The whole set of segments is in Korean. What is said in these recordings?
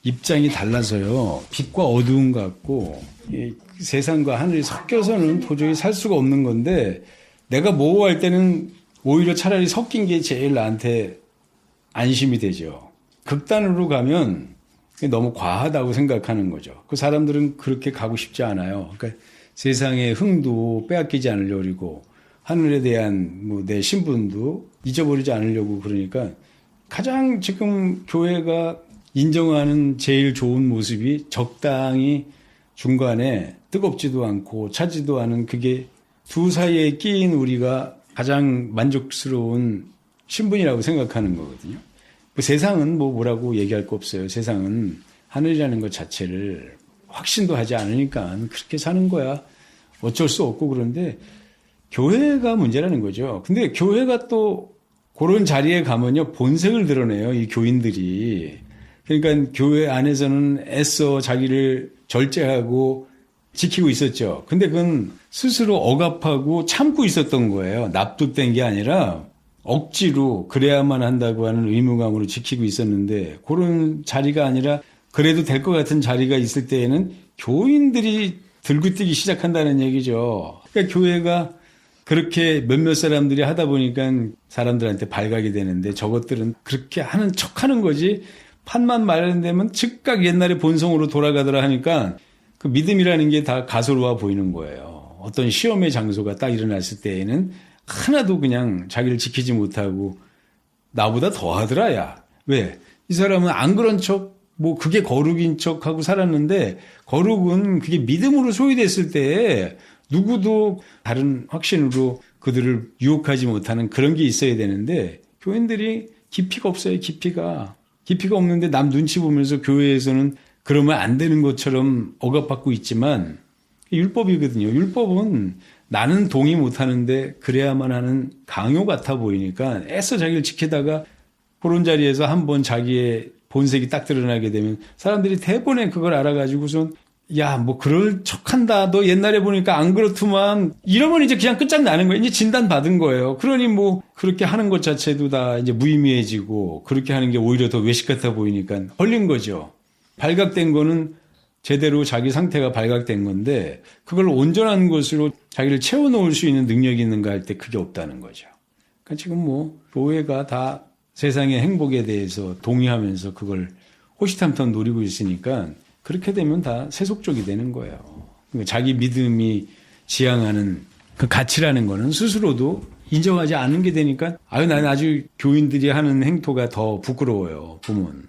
입장이 달라서요. 빛과 어두움 같고 이 세상과 하늘이 섞여서는 도저히 살 수가 없는 건데 내가 모호할 때는 오히려 차라리 섞인 게 제일 나한테 안심이 되죠. 극단으로 가면 너무 과하다고 생각하는 거죠. 그 사람들은 그렇게 가고 싶지 않아요. 그러니까 세상의 흥도 빼앗기지 않으려고 그러고 하늘에 대한 뭐 내 신분도 잊어버리지 않으려고 그러니까 가장 지금 교회가 인정하는 제일 좋은 모습이 적당히 중간에 뜨겁지도 않고 차지도 않은 그게 두 사이에 끼인 우리가 가장 만족스러운 신분이라고 생각하는 거거든요. 그 세상은 뭐라고 얘기할 거 없어요. 세상은 하늘이라는 것 자체를 확신도 하지 않으니까 그렇게 사는 거야. 어쩔 수 없고 그런데 교회가 문제라는 거죠. 근데 교회가 또 그런 자리에 가면요. 본색을 드러내요. 이 교인들이. 그러니까 교회 안에서는 애써 자기를 절제하고 지키고 있었죠. 근데 그건 스스로 억압하고 참고 있었던 거예요. 납득된 게 아니라 억지로 그래야만 한다고 하는 의무감으로 지키고 있었는데 그런 자리가 아니라 그래도 될 것 같은 자리가 있을 때에는 교인들이 들고 뛰기 시작한다는 얘기죠. 그러니까 교회가 그렇게 몇몇 사람들이 하다 보니까 사람들한테 발각이 되는데 저것들은 그렇게 하는 척하는 거지 판만 마련되면 즉각 옛날의 본성으로 돌아가더라 하니까 그 믿음이라는 게 다 가소로워 보이는 거예요. 어떤 시험의 장소가 딱 일어났을 때에는 하나도 그냥 자기를 지키지 못하고 나보다 더 하더라 야. 왜? 이 사람은 안 그런 척 뭐 그게 거룩인 척하고 살았는데 거룩은 그게 믿음으로 소유됐을 때 누구도 다른 확신으로 그들을 유혹하지 못하는 그런 게 있어야 되는데 교인들이 깊이가 없어요. 깊이가 없는데 남 눈치 보면서 교회에서는 그러면 안 되는 것처럼 억압받고 있지만 율법이거든요. 율법은 나는 동의 못하는데 그래야만 하는 강요 같아 보이니까 애써 자기를 지키다가 그런 자리에서 한번 자기의 본색이 딱 드러나게 되면 사람들이 대본에 그걸 알아가지고선 야, 뭐 그럴 척한다. 너 옛날에 보니까 안 그렇더만. 이러면 이제 그냥 끝장나는 거예요. 이제 진단 받은 거예요. 그러니 뭐 그렇게 하는 것 자체도 다 이제 무의미해지고 그렇게 하는 게 오히려 더 외식 같아 보이니까 걸린 거죠. 발각된 거는 제대로 자기 상태가 발각된 건데 그걸 온전한 것으로 자기를 채워놓을 수 있는 능력이 있는가 할 때 그게 없다는 거죠. 그러니까 지금 뭐 교회가 다 세상의 행복에 대해서 동의하면서 그걸 호시탐탐 노리고 있으니까 그렇게 되면 다 세속적이 되는 거예요. 그러니까 자기 믿음이 지향하는 그 가치라는 거는 스스로도 인정하지 않는 게 되니까 나는 아주 교인들이 하는 행토가 더 부끄러워요. 보면.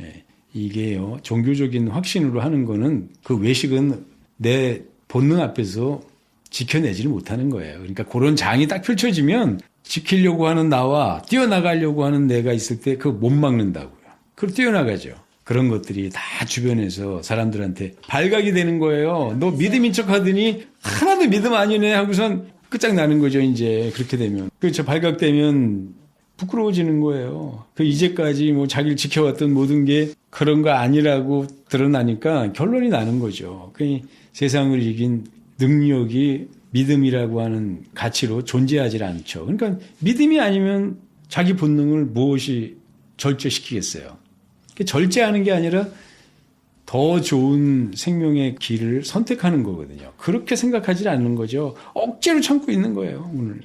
예. 이게요. 종교적인 확신으로 하는 거는 그 외식은 내 본능 앞에서 지켜내지를 못하는 거예요. 그러니까 그런 장이 딱 펼쳐지면 지키려고 하는 나와 뛰어나가려고 하는 내가 있을 때 그거 못 막는다고요. 그걸 뛰어나가죠. 그런 것들이 다 주변에서 사람들한테 발각이 되는 거예요. 너 믿음인 척 하더니 하나도 믿음 아니네 하고선 끝장나는 거죠, 이제. 그렇게 되면. 그렇죠. 발각되면 부끄러워지는 거예요. 그 이제까지 뭐 자기를 지켜왔던 모든 게 그런 거 아니라고 드러나니까 결론이 나는 거죠. 그 세상을 이긴 능력이 믿음이라고 하는 가치로 존재하지 않죠. 그러니까 믿음이 아니면 자기 본능을 무엇이 절제시키겠어요. 절제하는 게 아니라 더 좋은 생명의 길을 선택하는 거거든요. 그렇게 생각하지 않는 거죠. 억지로 참고 있는 거예요, 오늘.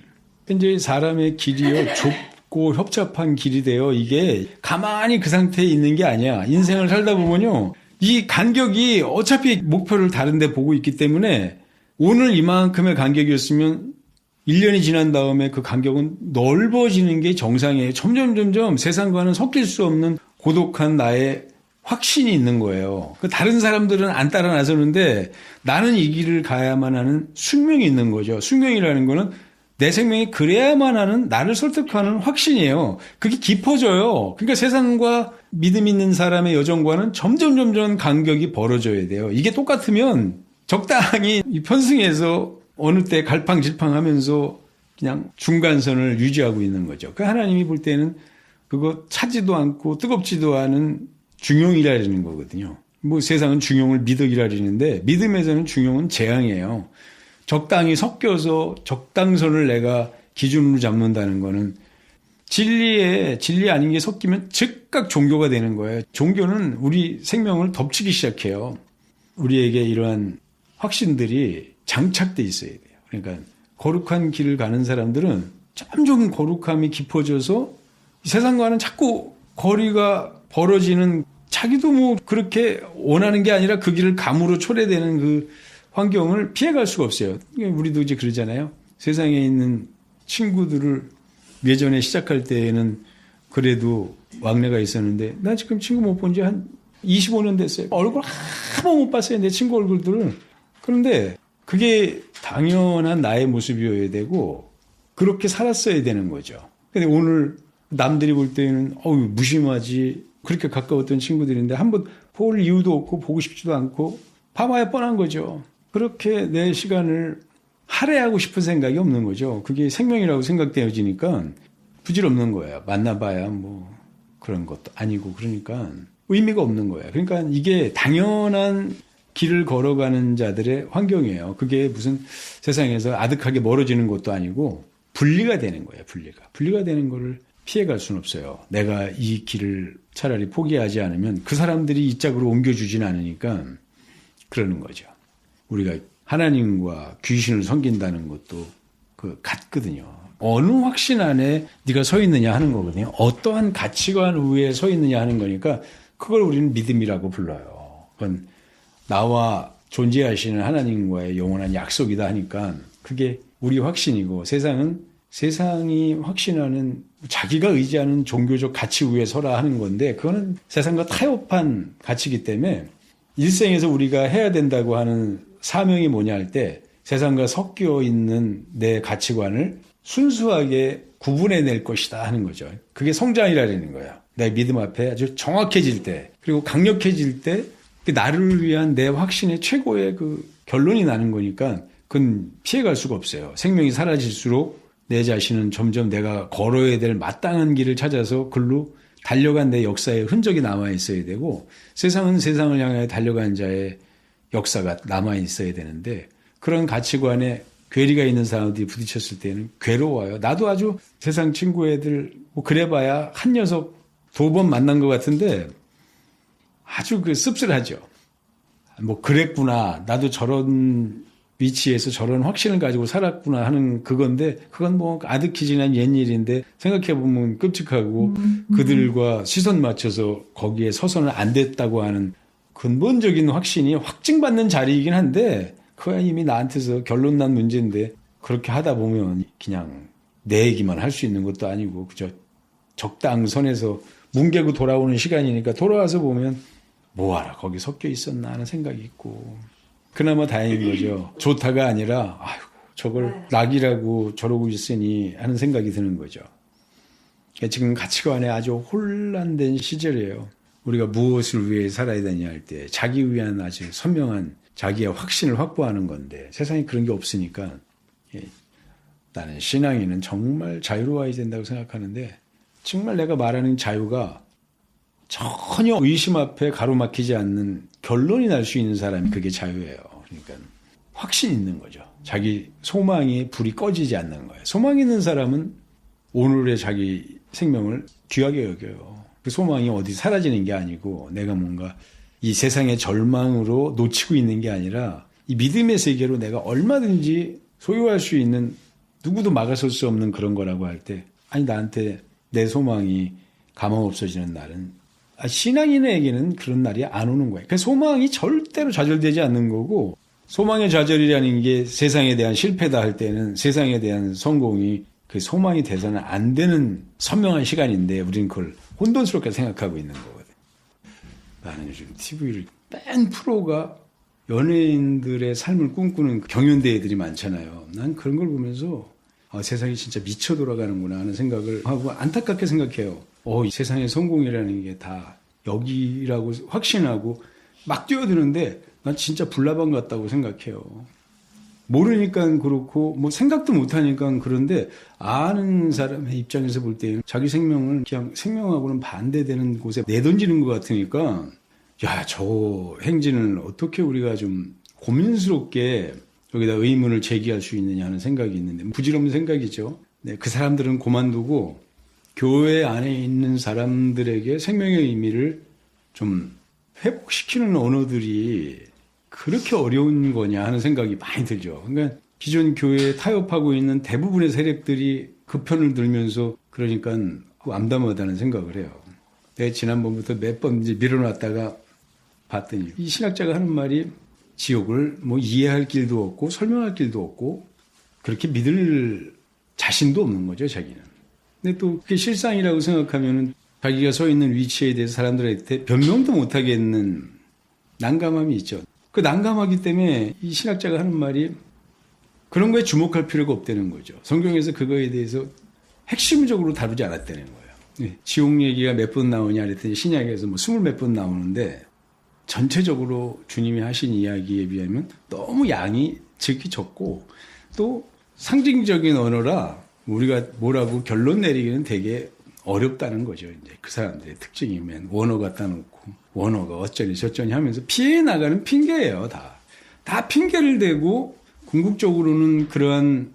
이제 사람의 길이요, 좁고 협잡한 길이 돼요. 이게 가만히 그 상태에 있는 게 아니야. 인생을 살다 보면요. 이 간격이 어차피 목표를 다른 데 보고 있기 때문에 오늘 이만큼의 간격이었으면 1년이 지난 다음에 그 간격은 넓어지는 게 정상이에요. 점점 세상과는 섞일 수 없는 고독한 나의 확신이 있는 거예요. 다른 사람들은 안 따라 나서는데 나는 이 길을 가야만 하는 숙명이 있는 거죠. 숙명이라는 거는 내 생명이 그래야만 하는 나를 설득하는 확신이에요. 그게 깊어져요. 그러니까 세상과 믿음 있는 사람의 여정과는 점점 간격이 벌어져야 돼요. 이게 똑같으면 적당히 편승해서 어느 때 갈팡질팡하면서 그냥 중간선을 유지하고 있는 거죠. 그 하나님이 볼 때는 그거 차지도 않고 뜨겁지도 않은 중용이라는 거거든요. 뭐 세상은 중용을 미덕이라는데 믿음에서는 중용은 재앙이에요. 적당히 섞여서 적당선을 내가 기준으로 잡는다는 거는 진리 아닌 게 섞이면 즉각 종교가 되는 거예요. 종교는 우리 생명을 덮치기 시작해요. 우리에게 이러한 확신들이 장착돼 있어야 돼요. 그러니까 거룩한 길을 가는 사람들은 점점 거룩함이 깊어져서 세상과는 자꾸 거리가 벌어지는, 자기도 뭐 그렇게 원하는 게 아니라 그 길을 감으로 초래되는 그 환경을 피해갈 수가 없어요. 우리도 이제 그러잖아요. 세상에 있는 친구들을 예전에 시작할 때에는 그래도 왕래가 있었는데, 나 지금 친구 못 본 지 한 25년 됐어요. 얼굴 한 번 못 봤어요, 내 친구 얼굴들을. 그런데 그게 당연한 나의 모습이어야 되고 그렇게 살았어야 되는 거죠. 근데 오늘 남들이 볼 때는 무심하지, 그렇게 가까웠던 친구들인데 한번 볼 이유도 없고 보고 싶지도 않고 봐봐야 뻔한 거죠. 그렇게 내 시간을 할애하고 싶은 생각이 없는 거죠. 그게 생명이라고 생각되어지니까 부질없는 거예요. 만나봐야 뭐 그런 것도 아니고, 그러니까 의미가 없는 거예요. 그러니까 이게 당연한 길을 걸어가는 자들의 환경이에요. 그게 무슨 세상에서 아득하게 멀어지는 것도 아니고 분리가 되는 거예요. 분리가 되는 거를 피해갈 수는 없어요. 내가 이 길을 차라리 포기하지 않으면 그 사람들이 이 짝으로 옮겨주진 않으니까 그러는 거죠. 우리가 하나님과 귀신을 섬긴다는 것도 같거든요. 어느 확신 안에 네가 서 있느냐 하는 거거든요. 어떠한 가치관 위에 서 있느냐 하는 거니까 그걸 우리는 믿음이라고 불러요. 그건 나와 존재하시는 하나님과의 영원한 약속이다 하니까 그게 우리 확신이고, 세상이 확신하는, 자기가 의지하는 종교적 가치 위에 서라 하는 건데, 그거는 세상과 타협한 가치이기 때문에 일생에서 우리가 해야 된다고 하는 사명이 뭐냐 할 때, 세상과 섞여 있는 내 가치관을 순수하게 구분해낼 것이다 하는 거죠. 그게 성장이라는 거예요. 내 믿음 앞에 아주 정확해질 때, 그리고 강력해질 때 나를 위한 내 확신의 최고의 그 결론이 나는 거니까 그건 피해갈 수가 없어요. 생명이 사라질수록 내 자신은 점점 내가 걸어야 될 마땅한 길을 찾아서 글로 달려간 내 역사의 흔적이 남아 있어야 되고, 세상은 세상을 향해 달려간 자의 역사가 남아 있어야 되는데, 그런 가치관에 괴리가 있는 사람들이 부딪혔을 때는 괴로워요. 나도 아주 세상 친구 애들 뭐 그래봐야 한 녀석 2번 만난 것 같은데 아주 씁쓸하죠. 뭐 그랬구나, 나도 저런 위치에서 저런 확신을 가지고 살았구나 하는 그건데, 그건 뭐 아득히 지난 옛일인데 생각해보면 끔찍하고 그들과 시선 맞춰서 거기에 서서는 안 됐다고 하는 근본적인 확신이 확증받는 자리이긴 한데, 그야 이미 나한테서 결론 난 문제인데, 그렇게 하다 보면 그냥 내 얘기만 할 수 있는 것도 아니고 그저 적당선에서 뭉개고 돌아오는 시간이니까, 돌아와서 보면 뭐하라 거기 섞여 있었나 하는 생각이 있고, 그나마 다행인 거죠. 좋다가 아니라 아이고 저걸 낙이라고 저러고 있으니 하는 생각이 드는 거죠. 그러니까 지금 가치관에 아주 혼란된 시절이에요. 우리가 무엇을 위해 살아야 되냐 할 때 자기 위한 아주 선명한 자기의 확신을 확보하는 건데, 세상에 그런 게 없으니까 나는 신앙인은 정말 자유로워야 된다고 생각하는데, 정말 내가 말하는 자유가 전혀 의심 앞에 가로막히지 않는 결론이 날 수 있는 사람이 그게 자유예요. 그러니까 확신 있는 거죠. 자기 소망이 불이 꺼지지 않는 거예요. 소망 있는 사람은 오늘의 자기 생명을 귀하게 여겨요. 그 소망이 어디 사라지는 게 아니고, 내가 뭔가 이 세상의 절망으로 놓치고 있는 게 아니라 이 믿음의 세계로 내가 얼마든지 소유할 수 있는, 누구도 막아설 수 없는 그런 거라고 할 때, 아니 나한테 내 소망이 가망 없어지는 날은, 신앙인에게는 그런 날이 안 오는 거예요. 그 소망이 절대로 좌절되지 않는 거고, 소망의 좌절이라는 게 세상에 대한 실패다 할 때는 세상에 대한 성공이 그 소망이 돼서는 안 되는 선명한 시간인데, 우리는 그걸 혼돈스럽게 생각하고 있는 거거든. 나는 요즘 TV를 뺀 프로가 연예인들의 삶을 꿈꾸는 경연대회들이 많잖아요. 난 그런 걸 보면서 세상이 진짜 미쳐 돌아가는구나 하는 생각을 하고 안타깝게 생각해요. 이 세상의 성공이라는 게 다 여기라고 확신하고 막 뛰어드는데 난 진짜 불나방 같다고 생각해요. 모르니까 그렇고 뭐 생각도 못하니까 그런데, 아는 사람의 입장에서 볼 때 자기 생명을 그냥 생명하고는 반대되는 곳에 내던지는 것 같으니까, 야, 저 행진을 어떻게 우리가 좀 고민스럽게 여기다 의문을 제기할 수 있느냐 하는 생각이 있는데, 부질없는 생각이죠. 네, 그 사람들은 그만두고 교회 안에 있는 사람들에게 생명의 의미를 좀 회복시키는 언어들이 그렇게 어려운 거냐 하는 생각이 많이 들죠. 그러니까 기존 교회에 타협하고 있는 대부분의 세력들이 그 편을 들면서 그러니까 암담하다는 생각을 해요. 내가 지난번부터 몇 번 이제 밀어놨다가 봤더니 이 신학자가 하는 말이 지옥을 뭐 이해할 길도 없고 설명할 길도 없고 그렇게 믿을 자신도 없는 거죠, 자기는. 근데 또 그게 실상이라고 생각하면은 자기가 서 있는 위치에 대해서 사람들한테 변명도 못 하겠는 난감함이 있죠. 그 난감하기 때문에 이 신학자가 하는 말이 그런 거에 주목할 필요가 없다는 거죠. 성경에서 그거에 대해서 핵심적으로 다루지 않았다는 거예요. 네, 지옥 얘기가 몇 번 나오냐 그랬더니 신약에서 뭐 20 몇 번 나오는데 전체적으로 주님이 하신 이야기에 비하면 너무 양이 지극히 적고 또 상징적인 언어라 우리가 뭐라고 결론 내리기는 되게 어렵다는 거죠. 이제 그 사람들의 특징이면 원어 갖다 놓고 원어가 어쩌니 저쩌니 하면서 피해 나가는 핑계예요. 다 핑계를 대고 궁극적으로는 그러한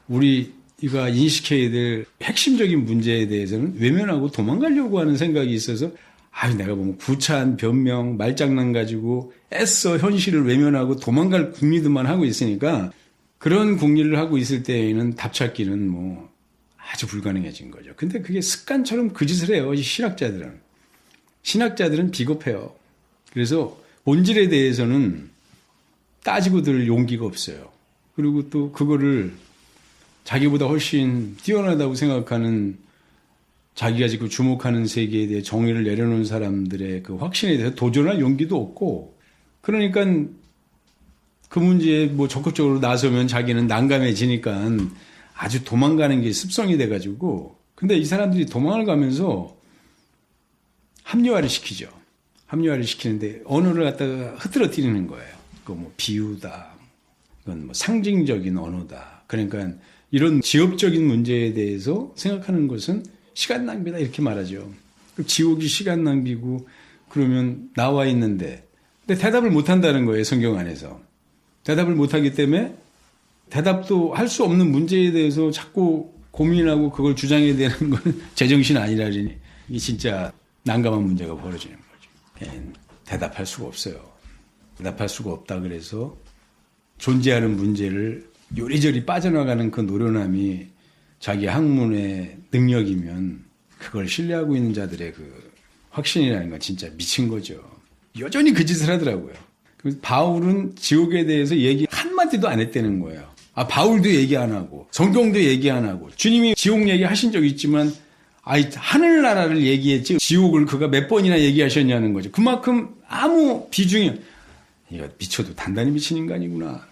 우리가 인식해야 될 핵심적인 문제에 대해서는 외면하고 도망가려고 하는 생각이 있어서 내가 보면 구차한 변명, 말장난 가지고 애써 현실을 외면하고 도망갈 궁리들만 하고 있으니까 그런 궁리를 하고 있을 때에는 답 찾기는 뭐 아주 불가능해진 거죠. 근데 그게 습관처럼 그 짓을 해요. 이 신학자들은. 신학자들은 비겁해요. 그래서 본질에 대해서는 따지고 들 용기가 없어요. 그리고 또 그거를 자기보다 훨씬 뛰어나다고 생각하는 자기가 지금 주목하는 세계에 대해 정의를 내려놓은 사람들의 그 확신에 대해서 도전할 용기도 없고 그러니까 그 문제에 뭐 적극적으로 나서면 자기는 난감해지니까 아주 도망가는 게 습성이 돼가지고 근데 이 사람들이 도망을 가면서 합리화를 시키죠. 합리화를 시키는데 언어를 갖다가 흐트러뜨리는 거예요. 그 뭐 비유다. 이건 뭐 상징적인 언어다. 그러니까 이런 지엽적인 문제에 대해서 생각하는 것은 시간 낭비다 이렇게 말하죠. 지옥이 시간 낭비고 그러면 나와 있는데 근데 대답을 못 한다는 거예요. 성경 안에서. 대답을 못 하기 때문에 대답도 할 수 없는 문제에 대해서 자꾸 고민하고 그걸 주장해야 되는 건 제정신 아니라니 이게 진짜 난감한 문제가 벌어지는 거죠. 대답할 수가 없어요. 대답할 수가 없다 그래서 존재하는 문제를 요리조리 빠져나가는 그 노련함이 자기 학문의 능력이면 그걸 신뢰하고 있는 자들의 그 확신이라는 건 진짜 미친 거죠. 여전히 그 짓을 하더라고요. 바울은 지옥에 대해서 얘기 한마디도 안 했다는 거예요. 바울도 얘기 안 하고 성경도 얘기 안 하고 주님이 지옥 얘기 하신 적 있지만 하늘나라를 얘기했지 지옥을 그가 몇 번이나 얘기하셨냐는 거죠. 그만큼 아무 비중이 이거 미쳐도 단단히 미친 인간이구나.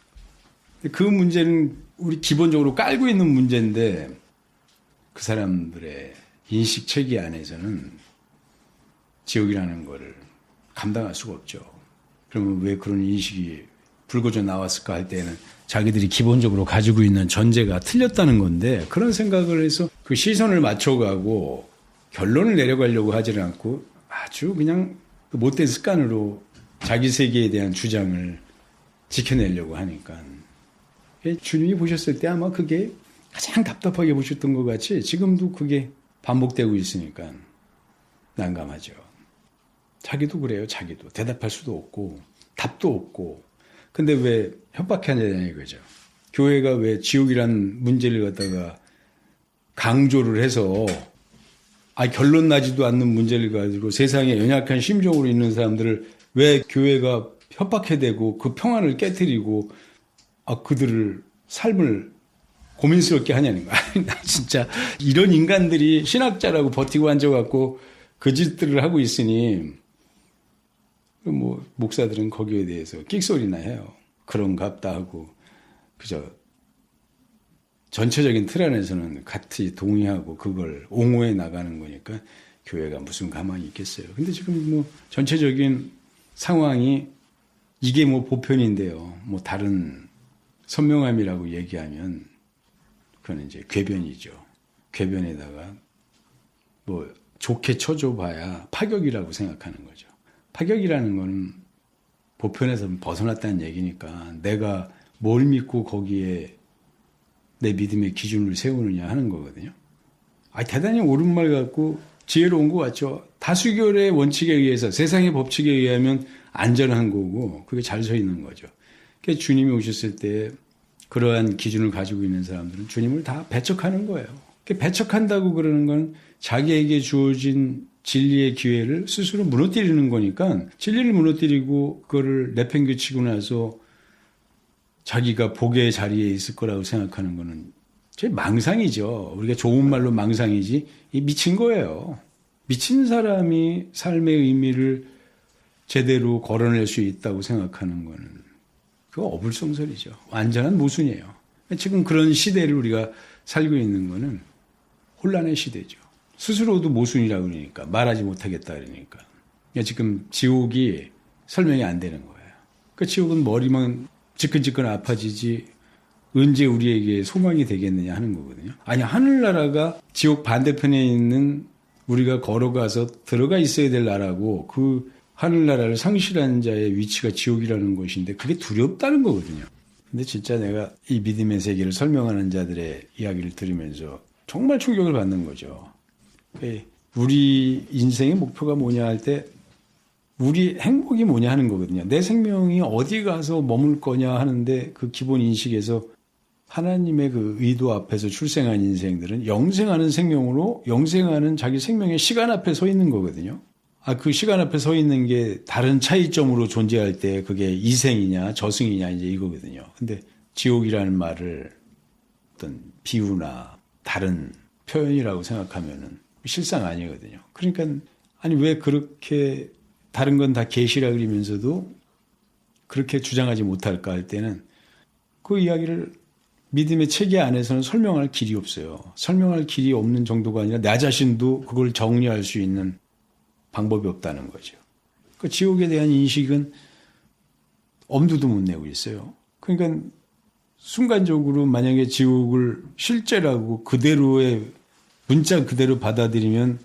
그 문제는 우리 기본적으로 깔고 있는 문제인데 그 사람들의 인식 체계 안에서는 지옥이라는 거를 감당할 수가 없죠. 그러면 왜 그런 인식이 불거져 나왔을까 할 때는 자기들이 기본적으로 가지고 있는 전제가 틀렸다는 건데 그런 생각을 해서 그 시선을 맞춰가고 결론을 내려가려고 하지는 않고 아주 그냥 그 못된 습관으로 자기 세계에 대한 주장을 지켜내려고 하니까 주님이 보셨을 때 아마 그게 가장 답답하게 보셨던 것 같이 지금도 그게 반복되고 있으니까 난감하죠. 자기도 그래요. 자기도 대답할 수도 없고 답도 없고 근데 왜 협박하느냐 이거죠. 교회가 왜 지옥이란 문제를 갖다가 강조를 해서 결론 나지도 않는 문제를 가지고 세상에 연약한 심정으로 있는 사람들을 왜 교회가 협박해대고 그 평안을 깨트리고 그들을 삶을 고민스럽게 하냐는 거야. 나 진짜 이런 인간들이 신학자라고 버티고 앉아갖고 그 짓들을 하고 있으니 뭐 목사들은 거기에 대해서 끽소리나 해요. 그런갑다 하고 그저 전체적인 틀 안에서는 같이 동의하고 그걸 옹호해 나가는 거니까 교회가 무슨 가망이 있겠어요. 근데 지금 뭐 전체적인 상황이 이게 뭐 보편인데요. 뭐 다른 선명함이라고 얘기하면 그건 이제 궤변이죠. 궤변에다가 뭐 좋게 쳐줘봐야 파격이라고 생각하는 거죠. 파격이라는 거는 보편에서 벗어났다는 얘기니까 내가 뭘 믿고 거기에 내 믿음의 기준을 세우느냐 하는 거거든요. 대단히 옳은 말 같고 지혜로운 것 같죠. 다수결의 원칙에 의해서 세상의 법칙에 의하면 안전한 거고 그게 잘 서 있는 거죠. 그러니까 주님이 오셨을 때 그러한 기준을 가지고 있는 사람들은 주님을 다 배척하는 거예요. 배척한다고 그러는 건 자기에게 주어진 진리의 기회를 스스로 무너뜨리는 거니까 진리를 무너뜨리고 그거를 내팽개치고 나서 자기가 복의 자리에 있을 거라고 생각하는 거는 제 망상이죠. 우리가 좋은 말로 망상이지 이 미친 거예요. 미친 사람이 삶의 의미를 제대로 걸어낼 수 있다고 생각하는 거는 그거 어불성설이죠. 완전한 모순이에요. 지금 그런 시대를 우리가 살고 있는 거는 혼란의 시대죠. 스스로도 모순이라고 그러니까 말하지 못하겠다 그러니까. 지금 지옥이 설명이 안 되는 거예요. 그 지옥은 머리만 지끈지끈 아파지지 언제 우리에게 소망이 되겠느냐 하는 거거든요. 아니 하늘나라가 지옥 반대편에 있는 우리가 걸어가서 들어가 있어야 될 나라고 그 하늘나라를 상실한 자의 위치가 지옥이라는 것인데 그게 두렵다는 거거든요. 근데 진짜 내가 이 믿음의 세계를 설명하는 자들의 이야기를 들으면서 정말 충격을 받는 거죠. 우리 인생의 목표가 뭐냐 할 때 우리 행복이 뭐냐 하는 거거든요. 내 생명이 어디 가서 머물 거냐 하는데 그 기본 인식에서 하나님의 그 의도 앞에서 출생한 인생들은 영생하는 생명으로 영생하는 자기 생명의 시간 앞에 서 있는 거거든요. 그 시간 앞에 서 있는 게 다른 차이점으로 존재할 때 그게 이생이냐 저승이냐 이제 이거거든요. 근데 지옥이라는 말을 어떤 비유나 다른 표현이라고 생각하면은 실상 아니거든요. 그러니까 아니 왜 그렇게 다른 건 다 계시라 그러면서도 그렇게 주장하지 못할까 할 때는 그 이야기를 믿음의 체계 안에서는 설명할 길이 없어요. 설명할 길이 없는 정도가 아니라 나 자신도 그걸 정리할 수 있는 방법이 없다는 거죠. 그 지옥에 대한 인식은 엄두도 못 내고 있어요. 그러니까 순간적으로 만약에 지옥을 실제라고 그대로의 문자 그대로 받아들이면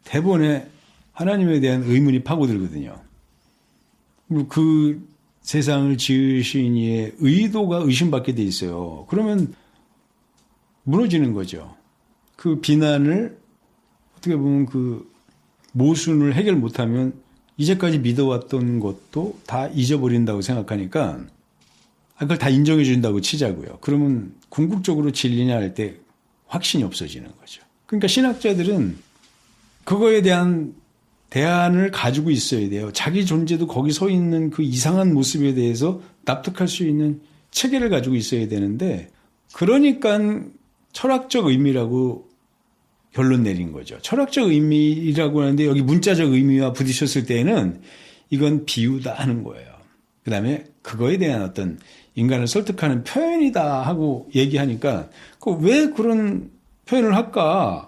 대번에 하나님에 대한 의문이 파고들거든요. 그 세상을 지으신 이의 의도가 의심받게 돼 있어요. 그러면 무너지는 거죠. 그 비난을 어떻게 보면 그 모순을 해결 못하면 이제까지 믿어왔던 것도 다 잊어버린다고 생각하니까 그걸 다 인정해 준다고 치자고요. 그러면 궁극적으로 진리냐 할 때 확신이 없어지는 거죠. 그러니까 신학자들은 그거에 대한 대안을 가지고 있어야 돼요. 자기 존재도 거기 서 있는 그 이상한 모습에 대해서 납득할 수 있는 체계를 가지고 있어야 되는데 그러니까 철학적 의미라고 결론 내린 거죠. 철학적 의미라고 하는데 여기 문자적 의미와 부딪혔을 때는 이건 비유다 하는 거예요. 그 다음에 그거에 대한 어떤 인간을 설득하는 표현이다 하고 얘기하니까 왜 그런 표현을 할까?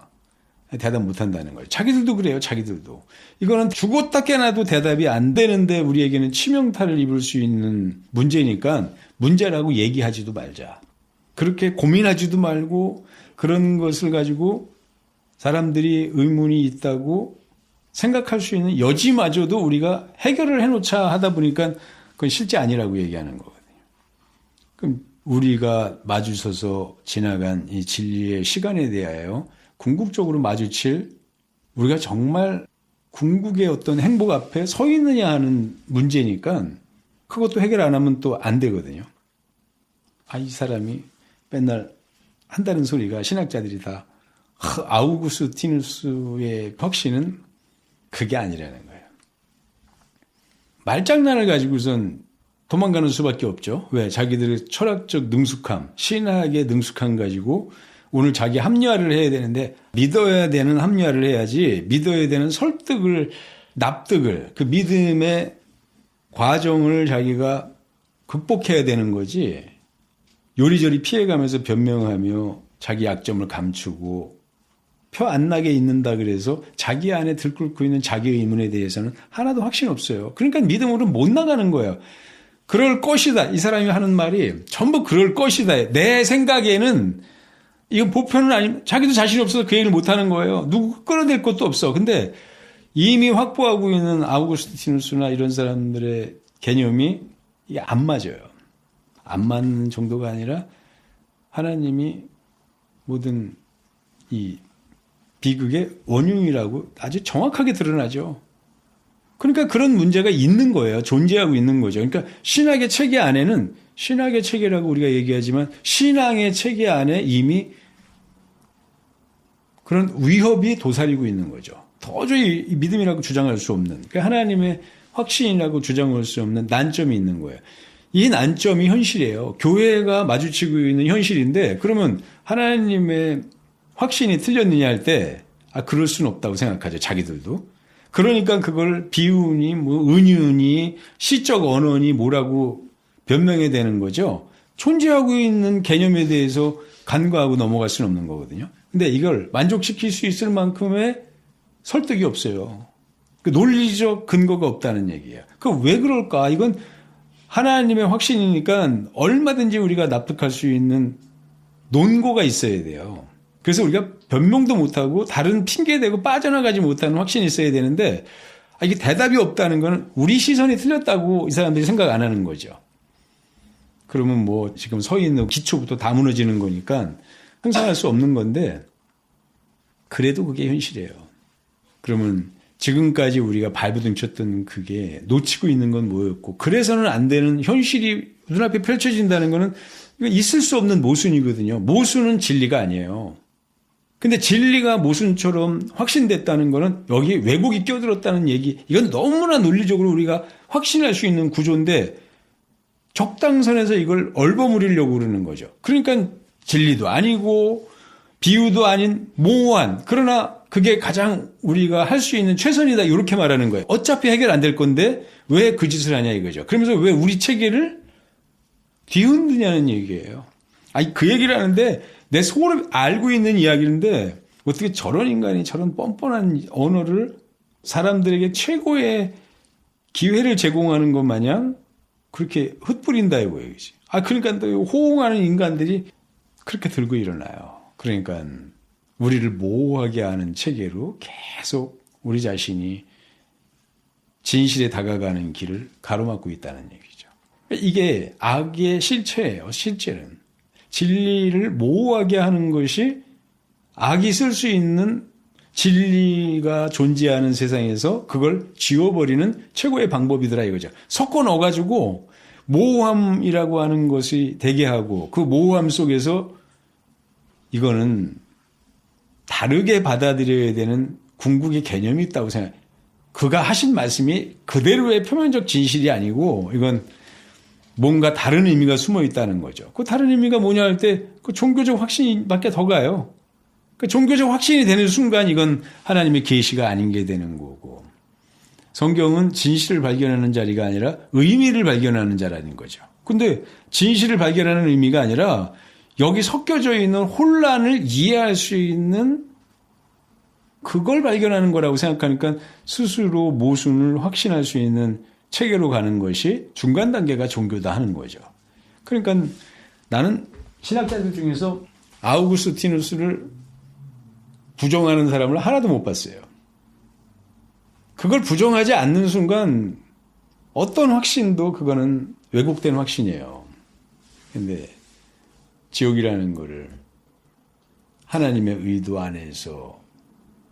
대답 못 한다는 거예요. 자기들도 그래요. 자기들도. 이거는 죽었다 깨나도 대답이 안 되는데 우리에게는 치명타를 입을 수 있는 문제니까 문제라고 얘기하지도 말자. 그렇게 고민하지도 말고 그런 것을 가지고 사람들이 의문이 있다고 생각할 수 있는 여지마저도 우리가 해결을 해놓자 하다 보니까 그건 실제 아니라고 얘기하는 거거든요. 그럼 우리가 마주서서 지나간 이 진리의 시간에 대하여 궁극적으로 마주칠 우리가 정말 궁극의 어떤 행복 앞에 서 있느냐 하는 문제니까 그것도 해결 안 하면 또 안 되거든요. 이 사람이 맨날 한다는 소리가 신학자들이 다 아우구스티누스의 확신은 그게 아니라는 거예요. 말장난을 가지고선 도망가는 수밖에 없죠. 왜? 자기들의 철학적 능숙함, 신학의 능숙함 가지고 오늘 자기 합리화를 해야 되는데 믿어야 되는 합리화를 해야지 믿어야 되는 설득을 납득을 그 믿음의 과정을 자기가 극복해야 되는 거지 요리조리 피해가면서 변명하며 자기 약점을 감추고 표 안 나게 있는다 그래서 자기 안에 들끓고 있는 자기 의문에 대해서는 하나도 확신 없어요. 그러니까 믿음으로 못 나가는 거예요. 그럴 것이다. 이 사람이 하는 말이 전부 그럴 것이다. 내 생각에는 이건 보편은 아니, 자기도 자신이 없어서 그 얘기를 못 하는 거예요. 누구 끌어낼 것도 없어. 근데 이미 확보하고 있는 아우구스티누스나 이런 사람들의 개념이 이게 안 맞아요. 안 맞는 정도가 아니라 하나님이 모든 이 비극의 원흉이라고 아주 정확하게 드러나죠. 그러니까 그런 문제가 있는 거예요. 존재하고 있는 거죠. 그러니까 신학의 체계 안에는 신학의 체계라고 우리가 얘기하지만 신앙의 체계 안에 이미 그런 위협이 도사리고 있는 거죠. 도저히 믿음이라고 주장할 수 없는, 그러니까 하나님의 확신이라고 주장할 수 없는 난점이 있는 거예요. 이 난점이 현실이에요. 교회가 마주치고 있는 현실인데, 그러면 하나님의 확신이 틀렸느냐 할 때, 그럴 수는 없다고 생각하죠. 자기들도. 그러니까 그걸 비유니, 은유니, 시적 언어니 뭐라고 변명해야 되는 거죠. 존재하고 있는 개념에 대해서 간과하고 넘어갈 수는 없는 거거든요. 근데 이걸 만족시킬 수 있을 만큼의 설득이 없어요. 그 논리적 근거가 없다는 얘기예요. 그 왜 그럴까? 이건 하나님의 확신이니까 얼마든지 우리가 납득할 수 있는 논고가 있어야 돼요. 그래서 우리가 변명도 못하고 다른 핑계대고 빠져나가지 못하는 확신이 있어야 되는데, 이게 대답이 없다는 건 우리 시선이 틀렸다고 이 사람들이 생각 안 하는 거죠. 그러면 뭐 지금 서 있는 기초부터 다 무너지는 거니까 형상할 수 없는 건데, 그래도 그게 현실이에요. 그러면 지금까지 우리가 발부둥쳤던 그게 놓치고 있는 건 뭐였고, 그래서는 안 되는 현실이 눈앞에 펼쳐진다는 거는 있을 수 없는 모순이거든요. 모순은 진리가 아니에요. 근데 진리가 모순처럼 확신됐다는 거는 여기 왜곡이 끼어들었다는 얘기, 이건 너무나 논리적으로 우리가 확신할 수 있는 구조인데 적당선에서 이걸 얼버무리려고 그러는 거죠. 그러니까 진리도 아니고 비유도 아닌 모호한, 그러나 그게 가장 우리가 할 수 있는 최선이다, 이렇게 말하는 거예요. 어차피 해결 안 될 건데 왜 그 짓을 하냐 이거죠. 그러면서 왜 우리 체계를 뒤흔드냐는 얘기예요. 그 얘기를 하는데 내 속으로 알고 있는 이야기인데 어떻게 저런 인간이 저런 뻔뻔한 언어를 사람들에게 최고의 기회를 제공하는 것 마냥 그렇게 흩뿌린다 이거지. 그러니까 또 호응하는 인간들이 그렇게 들고 일어나요. 그러니까 우리를 모호하게 하는 체계로 계속 우리 자신이 진실에 다가가는 길을 가로막고 있다는 얘기죠. 이게 악의 실체예요. 실제는. 진리를 모호하게 하는 것이 악이 쓸 수 있는, 진리가 존재하는 세상에서 그걸 지워버리는 최고의 방법이더라 이거죠. 섞어 넣어가지고 모호함이라고 하는 것이 되게 하고, 그 모호함 속에서 이거는 다르게 받아들여야 되는 궁극의 개념이 있다고 생각해요. 그가 하신 말씀이 그대로의 표면적 진실이 아니고 이건 뭔가 다른 의미가 숨어 있다는 거죠. 그 다른 의미가 뭐냐 할 때 그 종교적 확신밖에 더 가요. 그 종교적 확신이 되는 순간 이건 하나님의 계시가 아닌 게 되는 거고, 성경은 진실을 발견하는 자리가 아니라 의미를 발견하는 자라는 거죠. 근데 진실을 발견하는 의미가 아니라 여기 섞여져 있는 혼란을 이해할 수 있는 그걸 발견하는 거라고 생각하니까 스스로 모순을 확신할 수 있는 체계로 가는 것이 중간 단계가 종교다 하는 거죠. 그러니까 나는 신학자들 중에서 아우구스티누스를 부정하는 사람을 하나도 못 봤어요. 그걸 부정하지 않는 순간 어떤 확신도 그거는 왜곡된 확신이에요. 근데 지옥이라는 거를 하나님의 의도 안에서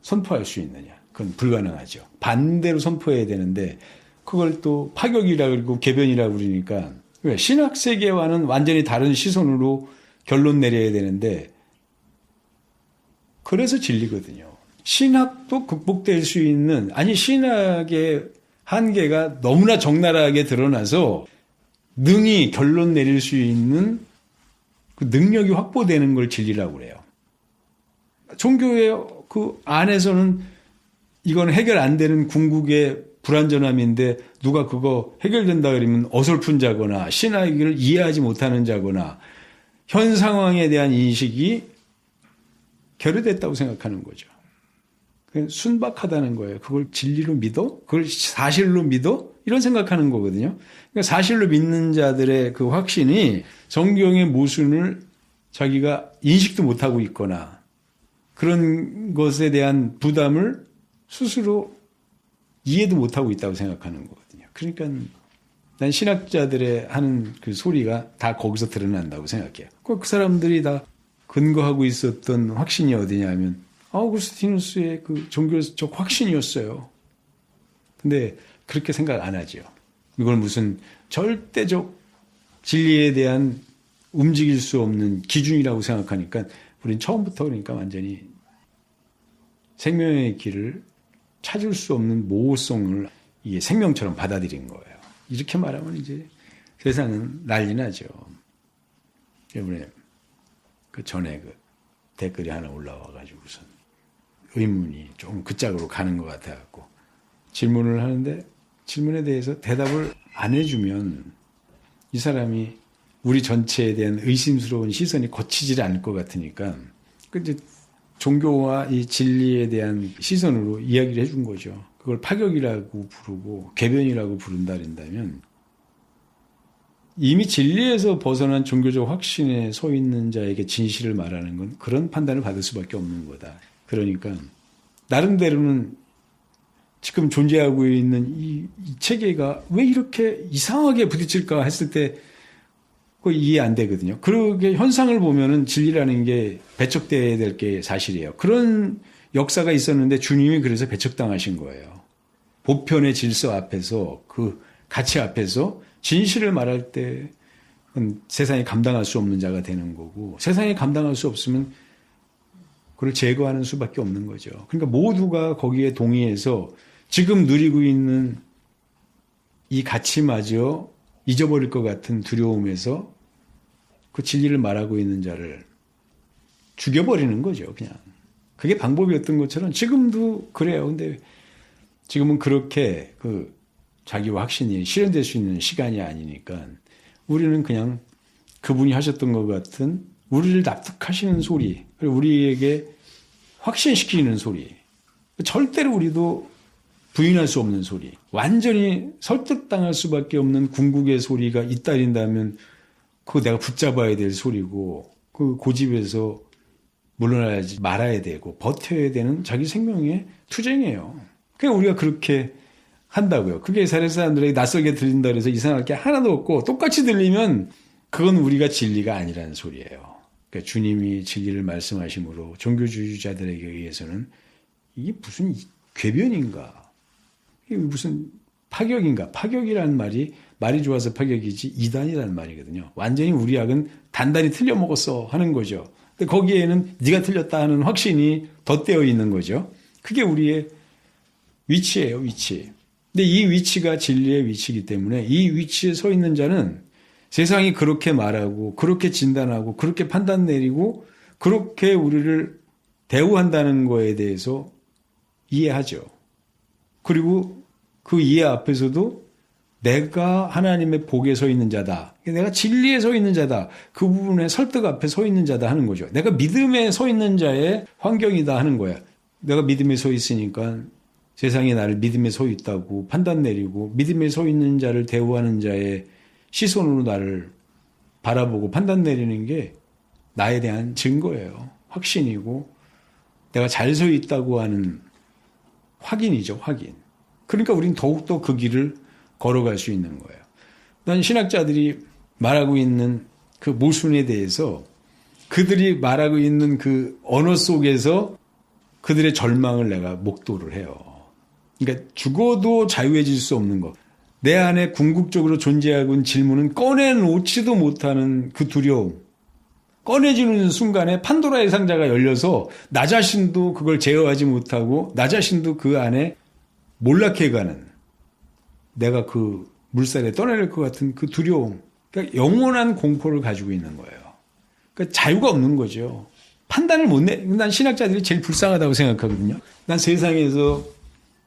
선포할 수 있느냐? 그건 불가능하죠. 반대로 선포해야 되는데 그걸 또 파격이라고 그러고 개변이라고 그러니까 신학 세계와는 완전히 다른 시선으로 결론 내려야 되는데, 그래서 진리거든요. 신학도 극복될 수 있는, 신학의 한계가 너무나 적나라하게 드러나서 능히 결론 내릴 수 있는 그 능력이 확보되는 걸 진리라고 그래요. 종교의 그 안에서는 이건 해결 안 되는 궁극의 불완전함인데 누가 그거 해결된다 그러면 어설픈 자거나 신학을 이해하지 못하는 자거나 현 상황에 대한 인식이 결여됐다고 생각하는 거죠. 순박하다는 거예요. 그걸 진리로 믿어? 그걸 사실로 믿어? 이런 생각하는 거거든요. 그러니까 사실로 믿는 자들의 그 확신이 성경의 모순을 자기가 인식도 못하고 있거나 그런 것에 대한 부담을 스스로 이해도 못하고 있다고 생각하는 거거든요. 그러니까 난 신학자들의 하는 그 소리가 다 거기서 드러난다고 생각해요. 그 사람들이 다 근거하고 있었던 확신이 어디냐 하면 아우구스티누스의 그 종교적 확신이었어요. 근데 그렇게 생각 안 하죠. 이걸 무슨 절대적 진리에 대한 움직일 수 없는 기준이라고 생각하니까 우린 처음부터 그러니까 완전히 생명의 길을 찾을 수 없는 모호성을 이게 생명처럼 받아들인 거예요. 이렇게 말하면 이제 세상은 난리 나죠. 이번에 그 전에 그 댓글이 하나 올라와가지고선 의문이 좀 그 짝으로 가는 것 같아갖고 질문을 하는데 질문에 대해서 대답을 안 해주면 이 사람이 우리 전체에 대한 의심스러운 시선이 거치질 않을 것 같으니까 그 이제 종교와 이 진리에 대한 시선으로 이야기를 해준 거죠. 그걸 파격이라고 부르고 궤변이라고 부른다 그런다면 이미 진리에서 벗어난 종교적 확신에 서 있는 자에게 진실을 말하는 건 그런 판단을 받을 수밖에 없는 거다. 그러니까 나름대로는 지금 존재하고 있는 이 체계가 왜 이렇게 이상하게 부딪힐까 했을 때 그거 이해 안 되거든요. 그렇게 현상을 보면은 진리라는 게 배척돼야 될 게 사실이에요. 그런 역사가 있었는데 주님이 그래서 배척당하신 거예요. 보편의 질서 앞에서 그 가치 앞에서 진실을 말할 때 세상이 감당할 수 없는 자가 되는 거고 세상이 감당할 수 없으면 그걸 제거하는 수밖에 없는 거죠. 그러니까 모두가 거기에 동의해서 지금 누리고 있는 이 가치마저 잊어버릴 것 같은 두려움에서 그 진리를 말하고 있는 자를 죽여버리는 거죠, 그냥. 그게 방법이었던 것처럼 지금도 그래요. 근데 지금은 그렇게 그 자기와 확신이 실현될 수 있는 시간이 아니니까 우리는 그냥 그분이 하셨던 것 같은 우리를 납득하시는 소리, 그리고 우리에게 확신시키는 소리, 절대로 우리도 부인할 수 없는 소리, 완전히 설득당할 수밖에 없는 궁극의 소리가 잇따른다면 그거 내가 붙잡아야 될 소리고 그 고집에서 물러나지 말아야 되고 버텨야 되는 자기 생명의 투쟁이에요. 그러니까 우리가 그렇게 한다고요. 그게 이스라엘 사람들에게 낯설게 들린다 그래서 이상할 게 하나도 없고 똑같이 들리면 그건 우리가 진리가 아니라는 소리예요. 그러니까 주님이 진리를 말씀하심으로 종교주의자들에게 의해서는 이게 무슨 궤변인가? 이게 무슨 파격인가? 파격이라는 말이 좋아서 파격이지 이단이라는 말이거든요. 완전히 우리 악은 단단히 틀려먹었어 하는 거죠. 근데 거기에는 네가 틀렸다 하는 확신이 덧대어 있는 거죠. 그게 우리의 위치예요, 위치. 근데 이 위치가 진리의 위치이기 때문에 이 위치에 서 있는 자는 세상이 그렇게 말하고 그렇게 진단하고 그렇게 판단 내리고 그렇게 우리를 대우한다는 거에 대해서 이해하죠. 그리고 그 이해 앞에서도 내가 하나님의 복에 서 있는 자다. 내가 진리에 서 있는 자다. 그 부분에 설득 앞에 서 있는 자다 하는 거죠. 내가 믿음에 서 있는 자의 환경이다 하는 거야. 내가 믿음에 서 있으니까 세상이 나를 믿음에 서 있다고 판단 내리고 믿음에 서 있는 자를 대우하는 자의 시선으로 나를 바라보고 판단 내리는 게 나에 대한 증거예요. 확신이고 내가 잘 서 있다고 하는 확인이죠. 확인. 그러니까 우린 더욱더 그 길을 걸어갈 수 있는 거예요. 난 신학자들이 말하고 있는 그 모순에 대해서 그들이 말하고 있는 그 언어 속에서 그들의 절망을 내가 목도를 해요. 그러니까 죽어도 자유해질 수 없는 것. 내 안에 궁극적으로 존재하고 있는 질문은 꺼내놓지도 못하는 그 두려움. 꺼내지는 순간에 판도라의 상자가 열려서 나 자신도 그걸 제어하지 못하고 나 자신도 그 안에 몰락해가는 내가 그 물살에 떠내릴 것 같은 그 두려움. 그러니까 영원한 공포를 가지고 있는 거예요. 그러니까 자유가 없는 거죠. 판단을 못 내. 난 신학자들이 제일 불쌍하다고 생각하거든요. 난 세상에서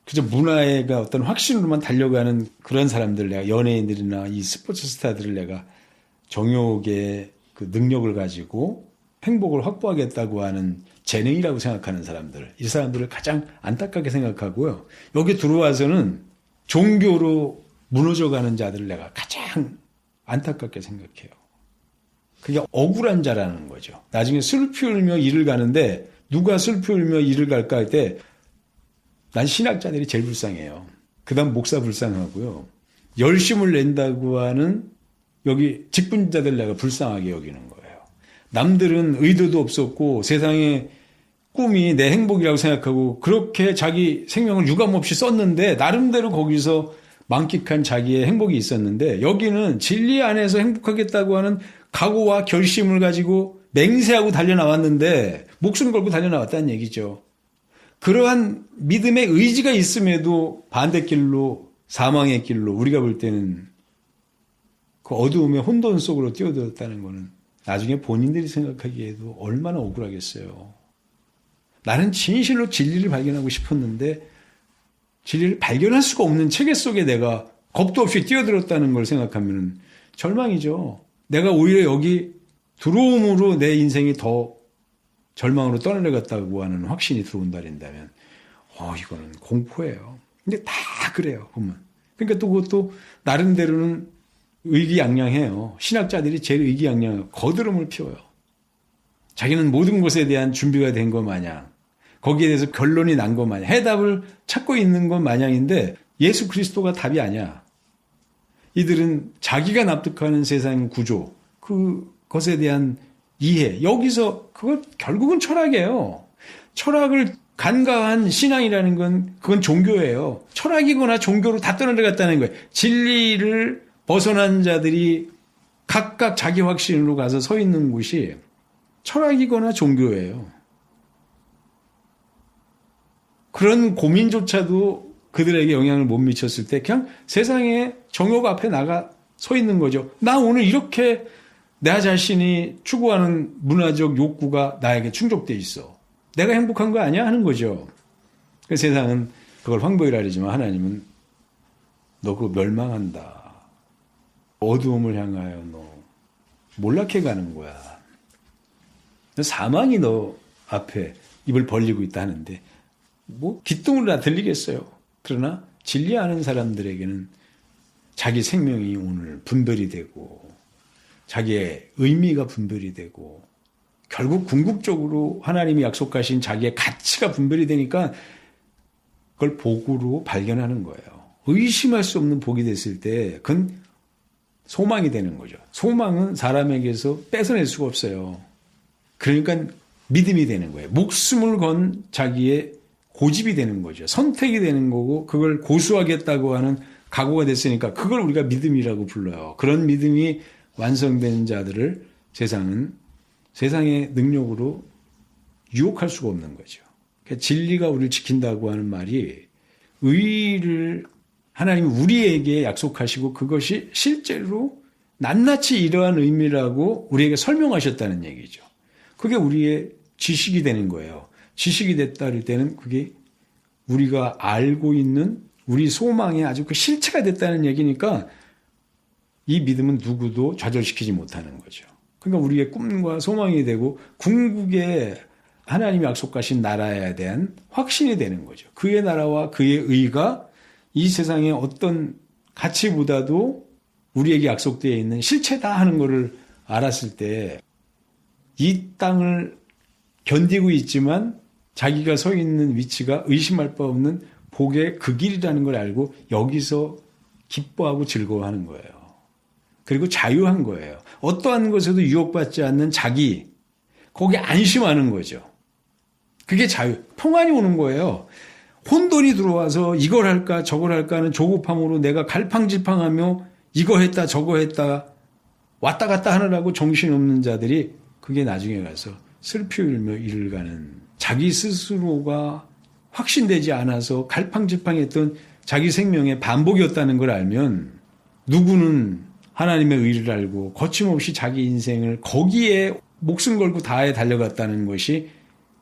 그저 문화의 어떤 확신으로만 달려가는 그런 사람들, 내가 연예인들이나 이 스포츠 스타들을 내가 정욕의 그 능력을 가지고 행복을 확보하겠다고 하는 재능이라고 생각하는 사람들, 이 사람들을 가장 안타깝게 생각하고요. 여기 들어와서는 종교로 무너져가는 자들을 내가 가장 안타깝게 생각해요. 그게 억울한 자라는 거죠. 나중에 슬피 울며 이를 가는데 누가 슬피 울며 이를 갈까 할 때 난 신학자들이 제일 불쌍해요. 그 다음 목사 불쌍하고요. 열심을 낸다고 하는 여기 직분자들 내가 불쌍하게 여기는 거예요. 남들은 의도도 없었고 세상에 꿈이 내 행복이라고 생각하고 그렇게 자기 생명을 유감없이 썼는데 나름대로 거기서 만끽한 자기의 행복이 있었는데 여기는 진리 안에서 행복하겠다고 하는 각오와 결심을 가지고 맹세하고 달려나왔는데 목숨 걸고 달려나왔다는 얘기죠. 그러한 믿음의 의지가 있음에도 반대길로 사망의 길로 우리가 볼 때는 그 어두움의 혼돈 속으로 뛰어들었다는 것은 나중에 본인들이 생각하기에도 얼마나 억울하겠어요. 나는 진실로 진리를 발견하고 싶었는데 진리를 발견할 수가 없는 체계 속에 내가 겁도 없이 뛰어들었다는 걸 생각하면 절망이죠. 내가 오히려 여기 들어옴으로 내 인생이 더 절망으로 떠내려갔다고 하는 확신이 들어온다면 이거는 공포예요. 근데 다 그래요. 보면. 그러니까 또 그것도 나름대로는 의기양양해요. 신학자들이 제일 의기양양해요. 거드름을 피워요. 자기는 모든 것에 대한 준비가 된 것 마냥 거기에 대해서 결론이 난 것 마냥 해답을 찾고 있는 것 마냥인데 예수 그리스도가 답이 아니야. 이들은 자기가 납득하는 세상 구조 그것에 대한 이해 여기서 그거 결국은 철학이에요. 철학을 간과한 신앙이라는 건 그건 종교예요. 철학이거나 종교로 다 떠내려갔다는 거예요. 진리를 벗어난 자들이 각각 자기 확신으로 가서 서 있는 곳이 철학이거나 종교예요. 그런 고민조차도 그들에게 영향을 못 미쳤을 때 그냥 세상의 정욕 앞에 나가 서 있는 거죠. 나 오늘 이렇게 나 자신이 추구하는 문화적 욕구가 나에게 충족돼 있어. 내가 행복한 거 아니야? 하는 거죠. 그 세상은 그걸 황보이라 그러지만 하나님은 너 그거 멸망한다. 어두움을 향하여 너 몰락해 가는 거야. 사망이 너 앞에 입을 벌리고 있다 하는데 뭐 기똥으로 다 들리겠어요. 그러나 진리하는 사람들에게는 자기 생명이 오늘 분별이 되고 자기의 의미가 분별이 되고 결국 궁극적으로 하나님이 약속하신 자기의 가치가 분별이 되니까 그걸 복으로 발견하는 거예요. 의심할 수 없는 복이 됐을 때 그건 소망이 되는 거죠. 소망은 사람에게서 뺏어낼 수가 없어요. 그러니까 믿음이 되는 거예요. 목숨을 건 자기의 고집이 되는 거죠. 선택이 되는 거고 그걸 고수하겠다고 하는 각오가 됐으니까 그걸 우리가 믿음이라고 불러요. 그런 믿음이 완성된 자들을 세상은 세상의 능력으로 유혹할 수가 없는 거죠. 그러니까 진리가 우리를 지킨다고 하는 말이 의를 하나님이 우리에게 약속하시고 그것이 실제로 낱낱이 이러한 의미라고 우리에게 설명하셨다는 얘기죠. 그게 우리의 지식이 되는 거예요. 지식이 됐다 할 때는 그게 우리가 알고 있는 우리 소망의 아주 그 실체가 됐다는 얘기니까 이 믿음은 누구도 좌절시키지 못하는 거죠. 그러니까 우리의 꿈과 소망이 되고 궁극에 하나님이 약속하신 나라에 대한 확신이 되는 거죠. 그의 나라와 그의 의가 이 세상의 어떤 가치보다도 우리에게 약속되어 있는 실체다 하는 것을 알았을 때 이 땅을 견디고 있지만 자기가 서 있는 위치가 의심할 바 없는 복의 그 길이라는 걸 알고 여기서 기뻐하고 즐거워하는 거예요. 그리고 자유한 거예요. 어떠한 것에도 유혹받지 않는 자기, 거기에 안심하는 거죠. 그게 자유, 평안이 오는 거예요. 혼돈이 들어와서 이걸 할까 저걸 할까 하는 조급함으로 내가 갈팡질팡하며 이거 했다 저거 했다 왔다 갔다 하느라고 정신없는 자들이 그게 나중에 가서 슬피 울며 이를 가는 자기 스스로가 확신되지 않아서 갈팡질팡했던 자기 생명의 반복이었다는 걸 알면 누구는 하나님의 의를 알고 거침없이 자기 인생을 거기에 목숨 걸고 다해 달려갔다는 것이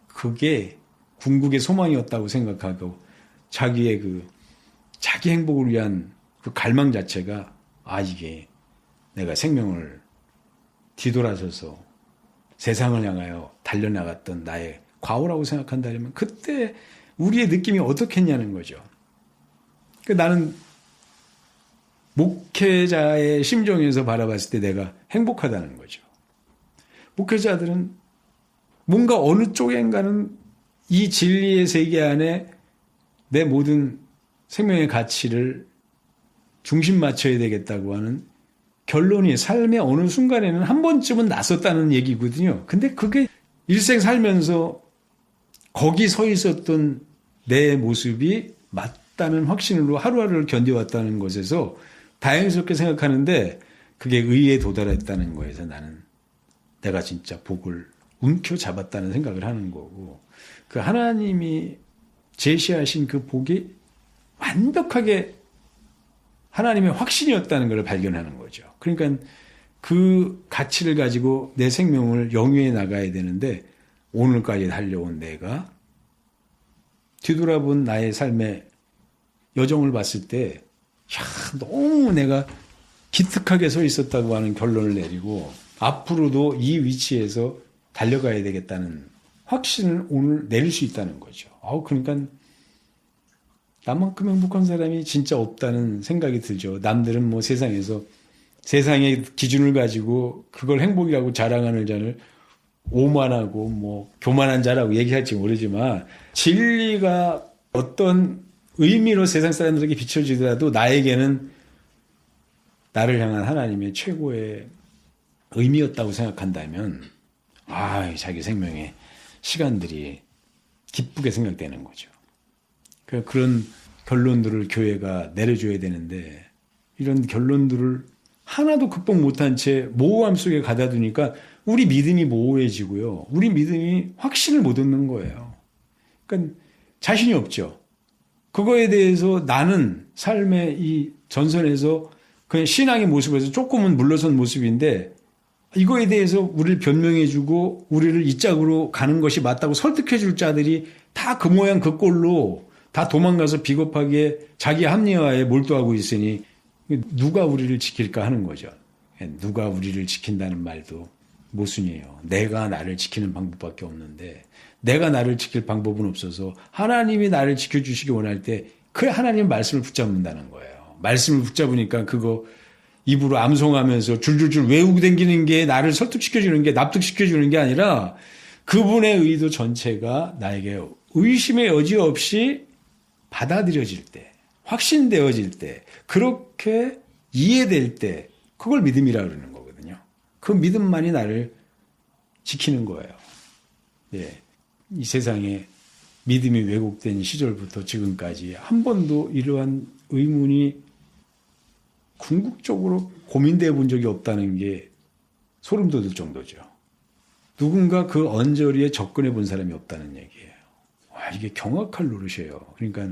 그게 궁극의 소망이었다고 생각하고 자기의 자기 행복을 위한 그 갈망 자체가 이게 내가 생명을 뒤돌아서서 세상을 향하여 달려나갔던 나의 과오라고 생각한다면 그때 우리의 느낌이 어떻겠냐는 거죠. 나는 목회자의 심정에서 바라봤을 때 내가 행복하다는 거죠. 목회자들은 뭔가 어느 쪽엔가는 이 진리의 세계 안에 내 모든 생명의 가치를 중심 맞춰야 되겠다고 하는 결론이 삶의 어느 순간에는 한 번쯤은 났었다는 얘기거든요. 근데 그게 일생 살면서 거기 서 있었던 내 모습이 맞다는 확신으로 하루하루를 견뎌왔다는 것에서 다행스럽게 생각하는데 그게 의에 도달했다는 거에서 나는 내가 진짜 복을 움켜잡았다는 생각을 하는 거고 그 하나님이 제시하신 그 복이 완벽하게 하나님의 확신이었다는 걸 발견하는 거죠. 그러니까 그 가치를 가지고 내 생명을 영위해 나가야 되는데 오늘까지 달려온 내가 뒤돌아본 나의 삶의 여정을 봤을 때 너무 내가 기특하게 서 있었다고 하는 결론을 내리고 앞으로도 이 위치에서 달려가야 되겠다는 확신을 오늘 내릴 수 있다는 거죠. 그러니까 나만큼 행복한 사람이 진짜 없다는 생각이 들죠. 남들은 뭐 세상에서 세상의 기준을 가지고 그걸 행복이라고 자랑하는 자를 오만하고 뭐 교만한 자라고 얘기할지 모르지만 진리가 어떤 의미로 세상 사람들에게 비춰지더라도 나에게는 나를 향한 하나님의 최고의 의미였다고 생각한다면 자기 생명의 시간들이 기쁘게 생각되는 거죠. 그런 결론들을 교회가 내려줘야 되는데 이런 결론들을 하나도 극복 못한 채 모호함 속에 가다 두니까 우리 믿음이 모호해지고요. 우리 믿음이 확신을 못 얻는 거예요. 그러니까 자신이 없죠. 그거에 대해서 나는 삶의 이 전선에서 그냥 신앙의 모습에서 조금은 물러선 모습인데 이거에 대해서 우리를 변명해주고 우리를 이 짝으로 가는 것이 맞다고 설득해줄 자들이 다 그 모양 그 꼴로 다 도망가서 비겁하게 자기 합리화에 몰두하고 있으니 누가 우리를 지킬까 하는 거죠. 누가 우리를 지킨다는 말도 모순이에요. 내가 나를 지키는 방법밖에 없는데 내가 나를 지킬 방법은 없어서 하나님이 나를 지켜주시기 원할 때 그 하나님 말씀을 붙잡는다는 거예요. 말씀을 붙잡으니까 그거 입으로 암송하면서 줄줄줄 외우고 다니는 게 나를 설득시켜주는 게 납득시켜주는 게 아니라 그분의 의도 전체가 나에게 의심의 여지 없이 받아들여질 때, 확신되어질 때, 그렇게 이해될 때 그걸 믿음이라고 그러는 거거든요. 그 믿음만이 나를 지키는 거예요. 이 세상에 믿음이 왜곡된 시절부터 지금까지 한 번도 이러한 의문이 궁극적으로 고민돼 본 적이 없다는 게 소름 돋을 정도죠. 누군가 그 언저리에 접근해 본 사람이 없다는 얘기예요. 이게 경악할 노릇이에요. 그러니까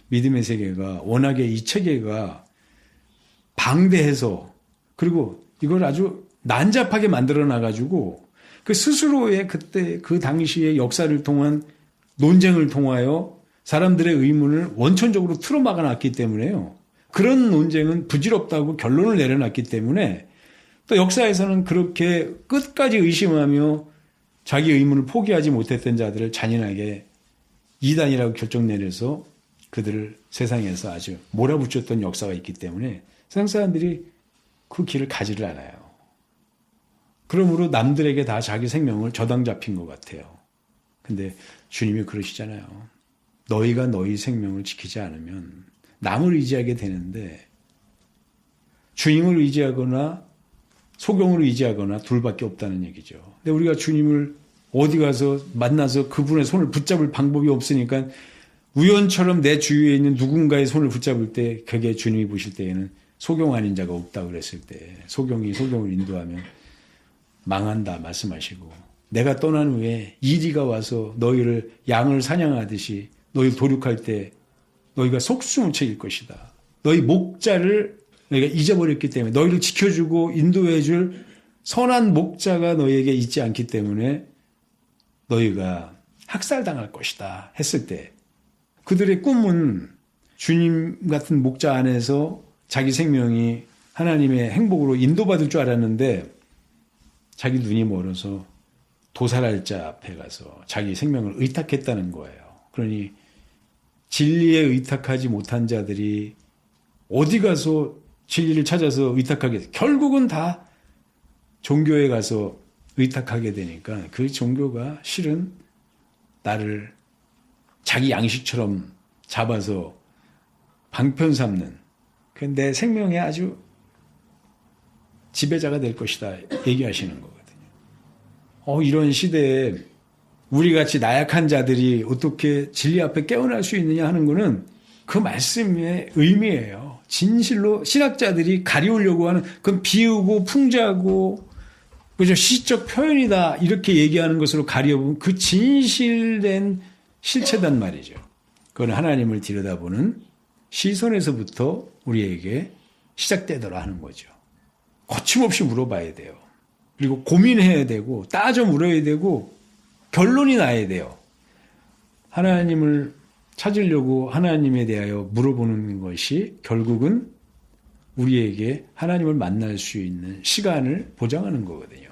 믿음의 세계가 워낙에 이 체계가 방대해서 그리고 이걸 아주 난잡하게 만들어 놔가지고 그 스스로의 그때 그 당시의 역사를 통한 논쟁을 통하여 사람들의 의문을 원천적으로 틀어막아 놨기 때문에요. 그런 논쟁은 부질없다고 결론을 내려놨기 때문에 또 역사에서는 그렇게 끝까지 의심하며 자기 의문을 포기하지 못했던 자들을 잔인하게 이단이라고 결정 내려서 그들을 세상에서 아주 몰아붙였던 역사가 있기 때문에 세상 사람들이 그 길을 가지를 않아요. 그러므로 남들에게 다 자기 생명을 저당 잡힌 것 같아요. 근데 주님이 그러시잖아요. 너희가 너희 생명을 지키지 않으면 남을 의지하게 되는데 주님을 의지하거나 소경을 의지하거나 둘밖에 없다는 얘기죠. 근데 우리가 주님을 어디 가서 만나서 그분의 손을 붙잡을 방법이 없으니까 우연처럼 내 주위에 있는 누군가의 손을 붙잡을 때 그게 주님이 보실 때에는 소경 아닌 자가 없다 그랬을 때 소경이 소경을 인도하면 망한다 말씀하시고 내가 떠난 후에 이리가 와서 너희를 양을 사냥하듯이 너희를 도륙할 때 너희가 속수무책일 것이다. 너희 목자를 너희가 잊어버렸기 때문에 너희를 지켜주고 인도해 줄 선한 목자가 너희에게 있지 않기 때문에 너희가 학살당할 것이다 했을 때 그들의 꿈은 주님 같은 목자 안에서 자기 생명이 하나님의 행복으로 인도받을 줄 알았는데 자기 눈이 멀어서 도살할자 앞에 가서 자기 생명을 의탁했다는 거예요. 그러니 진리에 의탁하지 못한 자들이 어디 가서 진리를 찾아서 의탁하게 결국은 다 종교에 가서 의탁하게 되니까 그 종교가 실은 나를 자기 양식처럼 잡아서 방편 삼는 내 생명의 아주 지배자가 될 것이다 얘기하시는 거거든요. 이런 시대에 우리같이 나약한 자들이 어떻게 진리 앞에 깨어날 수 있느냐 하는 거는 그 말씀의 의미예요. 진실로 신학자들이 가리우려고 하는 그건 비우고 풍자고 그죠? 시적 표현이다 이렇게 얘기하는 것으로 가려보면 그 진실된 실체단 말이죠. 그건 하나님을 들여다보는 시선에서부터 우리에게 시작되더라 하는 거죠. 거침없이 물어봐야 돼요. 그리고 고민해야 되고 따져 물어야 되고 결론이 나야 돼요. 하나님을 찾으려고 하나님에 대하여 물어보는 것이 결국은 우리에게 하나님을 만날 수 있는 시간을 보장하는 거거든요.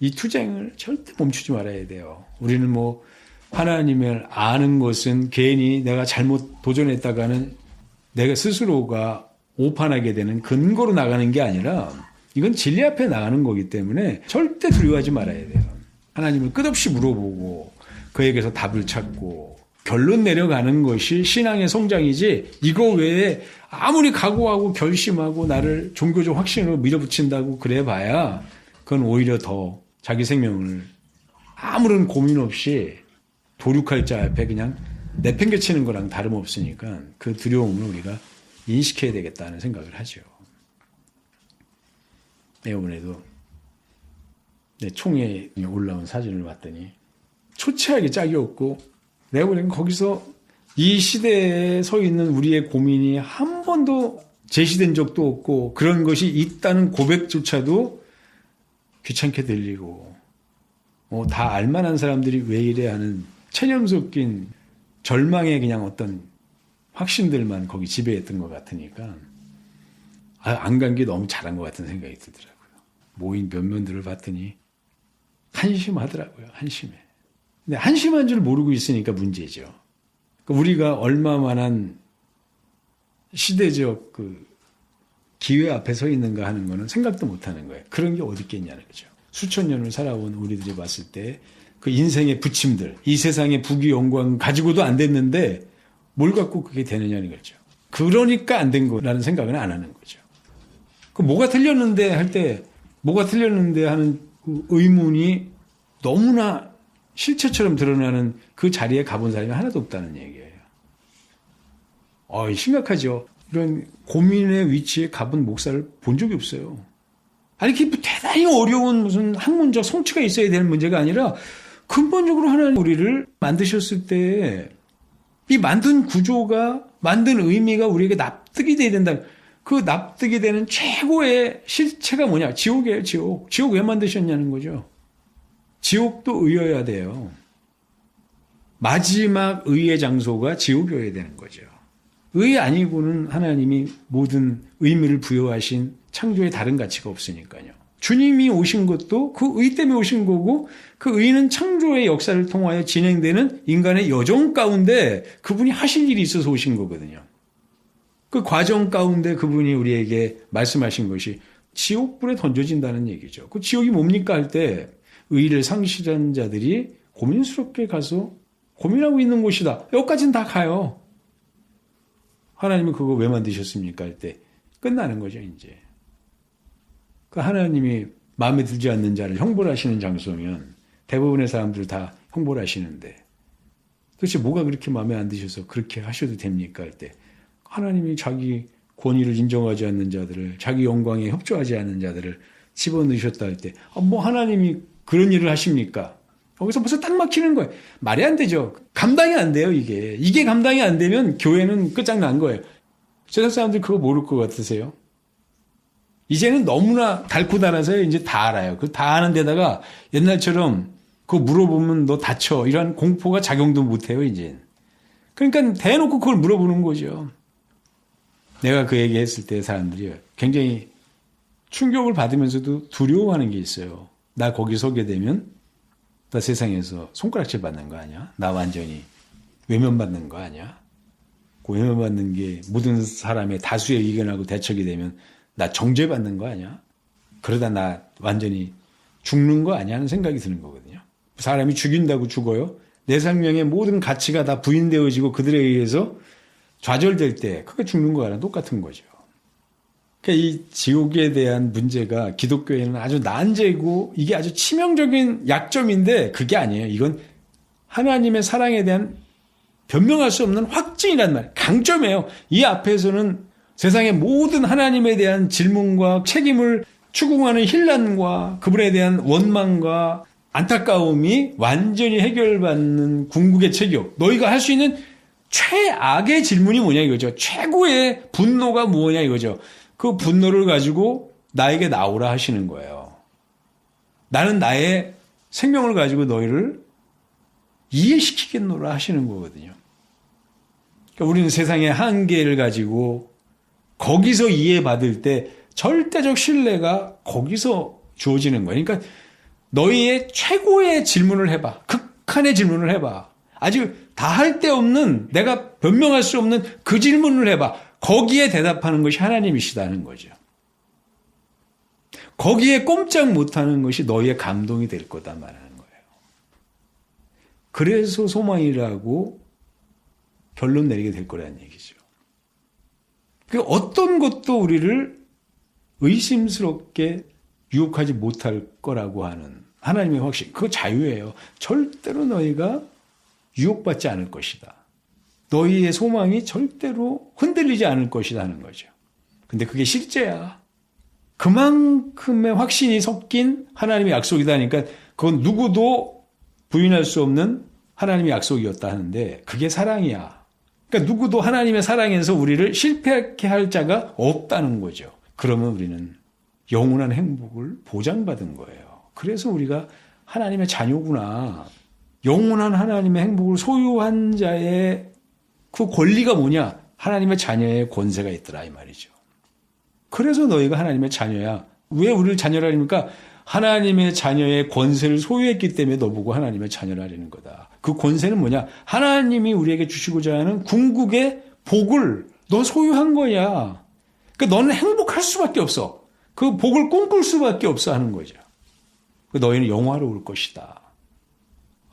이 투쟁을 절대 멈추지 말아야 돼요. 우리는 뭐 하나님을 아는 것은 괜히 내가 잘못 도전했다가는 내가 스스로가 오판하게 되는 근거로 나가는 게 아니라 이건 진리 앞에 나가는 거기 때문에 절대 두려워하지 말아야 돼요. 하나님을 끝없이 물어보고 그에게서 답을 찾고 결론 내려가는 것이 신앙의 성장이지 이거 외에 아무리 각오하고 결심하고 나를 종교적 확신으로 밀어붙인다고 그래봐야 그건 오히려 더 자기 생명을 아무런 고민 없이 도륙할 자 앞에 그냥 내팽개치는 거랑 다름없으니까 그 두려움을 우리가 인식해야 되겠다는 생각을 하죠. 이번에도 내 총에 올라온 사진을 봤더니 초췌하게 짝이 없고 내가 보기엔 거기서 이 시대에 서 있는 우리의 고민이 한 번도 제시된 적도 없고 그런 것이 있다는 고백조차도 귀찮게 들리고 다 알만한 사람들이 왜 이래 하는 체념 섞인 절망의 그냥 어떤 확신들만 거기 지배했던 것 같으니까 안 간 게 너무 잘한 것 같은 생각이 들더라고요. 모인 면면들을 봤더니 한심하더라고요. 한심해. 근데 한심한 줄 모르고 있으니까 문제죠. 우리가 얼마만한 시대적 그 기회 앞에 서 있는가 하는 거는 생각도 못 하는 거예요. 그런 게 어디 있겠냐는 거죠. 수천 년을 살아온 우리들이 봤을 때 그 인생의 부침들, 이 세상의 부귀 영광 가지고도 안 됐는데 뭘 갖고 그게 되느냐는 거죠. 그러니까 안 된 거라는 생각은 안 하는 거죠. 그 뭐가 틀렸는데 할 때 뭐가 틀렸는데 하는 그 의문이 너무나 실체처럼 드러나는 그 자리에 가본 사람이 하나도 없다는 얘기예요. 심각하죠. 이런 고민의 위치에 가본 목사를 본 적이 없어요. 아니, 그게 대단히 어려운 무슨 학문적 성취가 있어야 되는 문제가 아니라 근본적으로 하나님 우리를 만드셨을 때 이 만든 구조가, 만든 의미가 우리에게 납득이 돼야 된다. 그 납득이 되는 최고의 실체가 뭐냐? 지옥이에요, 지옥. 지옥 왜 만드셨냐는 거죠. 지옥도 의여야 돼요. 마지막 의의 장소가 지옥이어야 되는 거죠. 의 아니고는 하나님이 모든 의미를 부여하신 창조에 다른 가치가 없으니까요. 주님이 오신 것도 그 의 때문에 오신 거고 그 의는 창조의 역사를 통하여 진행되는 인간의 여정 가운데 그분이 하실 일이 있어서 오신 거거든요. 그 과정 가운데 그분이 우리에게 말씀하신 것이 지옥불에 던져진다는 얘기죠. 그 지옥이 뭡니까 할 때 의를 상실한 자들이 고민스럽게 가서 고민하고 있는 곳이다. 여기까지는 다 가요. 하나님은 그거 왜 만드셨습니까 할 때 끝나는 거죠, 이제. 그 하나님이 마음에 들지 않는 자를 형벌하시는 장소면 대부분의 사람들 다 형벌하시는데 도대체 뭐가 그렇게 마음에 안 드셔서 그렇게 하셔도 됩니까 할 때 하나님이 자기 권위를 인정하지 않는 자들을 자기 영광에 협조하지 않는 자들을 집어넣으셨다 할 때 뭐 하나님이 그런 일을 하십니까? 거기서 벌써 딱 막히는 거예요. 말이 안 되죠. 감당이 안 돼요, 이게. 이게 감당이 안 되면 교회는 끝장난 거예요. 세상 사람들 그거 모를 것 같으세요? 이제는 너무나 달고 달아서 이제 다 알아요. 그 다 아는 데다가 옛날처럼 그거 물어보면 너 다쳐. 이런 공포가 작용도 못 해요, 이제. 그러니까 대놓고 그걸 물어보는 거죠. 내가 그 얘기 했을 때 사람들이 굉장히 충격을 받으면서도 두려워하는 게 있어요. 나 거기 서게 되면 나 세상에서 손가락질 받는 거 아니야? 나 완전히 외면받는 거 아니야? 그 외면받는 게 모든 사람의 다수의 의견하고 대척이 되면 나 정죄받는 거 아니야? 그러다 나 완전히 죽는 거 아니야? 하는 생각이 드는 거거든요. 사람이 죽인다고 죽어요? 내 생명의 모든 가치가 다 부인되어지고 그들에 의해서 좌절될 때 그게 죽는 거랑 똑같은 거죠. 그러니까 이 지옥에 대한 문제가 기독교에는 아주 난제고 이게 아주 치명적인 약점인데 그게 아니에요. 이건 하나님의 사랑에 대한 변명할 수 없는 확증이란 말, 강점이에요. 이 앞에서는 세상의 모든 하나님에 대한 질문과 책임을 추궁하는 혼란과 그분에 대한 원망과 안타까움이 완전히 해결받는 궁극의 체격. 너희가 할 수 있는 최악의 질문이 뭐냐 이거죠. 최고의 분노가 뭐냐 이거죠. 그 분노를 가지고 나에게 나오라 하시는 거예요. 나는 나의 생명을 가지고 너희를 이해시키겠노라 하시는 거거든요. 그러니까 우리는 세상의 한계를 가지고 거기서 이해받을 때 절대적 신뢰가 거기서 주어지는 거예요. 그러니까 너희의 최고의 질문을 해봐. 극한의 질문을 해봐. 아직 다 할 데 없는, 내가 변명할 수 없는 그 질문을 해봐. 거기에 대답하는 것이 하나님이시다는 거죠. 거기에 꼼짝 못하는 것이 너희의 감동이 될 거다 말하는 거예요. 그래서 소망이라고 결론 내리게 될 거라는 얘기죠. 그 어떤 것도 우리를 의심스럽게 유혹하지 못할 거라고 하는 하나님의 확신, 그거 자유예요. 절대로 너희가 유혹받지 않을 것이다. 너희의 소망이 절대로 흔들리지 않을 것이다 하는 거죠. 근데 그게 실제야. 그만큼의 확신이 섞인 하나님의 약속이다 하니까 그건 누구도 부인할 수 없는 하나님의 약속이었다 하는데 그게 사랑이야. 그러니까 누구도 하나님의 사랑에서 우리를 실패하게 할 자가 없다는 거죠. 그러면 우리는 영원한 행복을 보장받은 거예요. 그래서 우리가 하나님의 자녀구나. 영원한 하나님의 행복을 소유한 자의 그 권리가 뭐냐? 하나님의 자녀의 권세가 있더라 이 말이죠. 그래서 너희가 하나님의 자녀야. 왜 우리를 자녀라 하니까 하나님의 자녀의 권세를 소유했기 때문에 너보고 하나님의 자녀라 하려는 거다. 그 권세는 뭐냐? 하나님이 우리에게 주시고자 하는 궁극의 복을 너 소유한 거야. 그러니까 너는 행복할 수밖에 없어. 그 복을 꿈꿀 수밖에 없어 하는 거죠. 너희는 영화로울 것이다.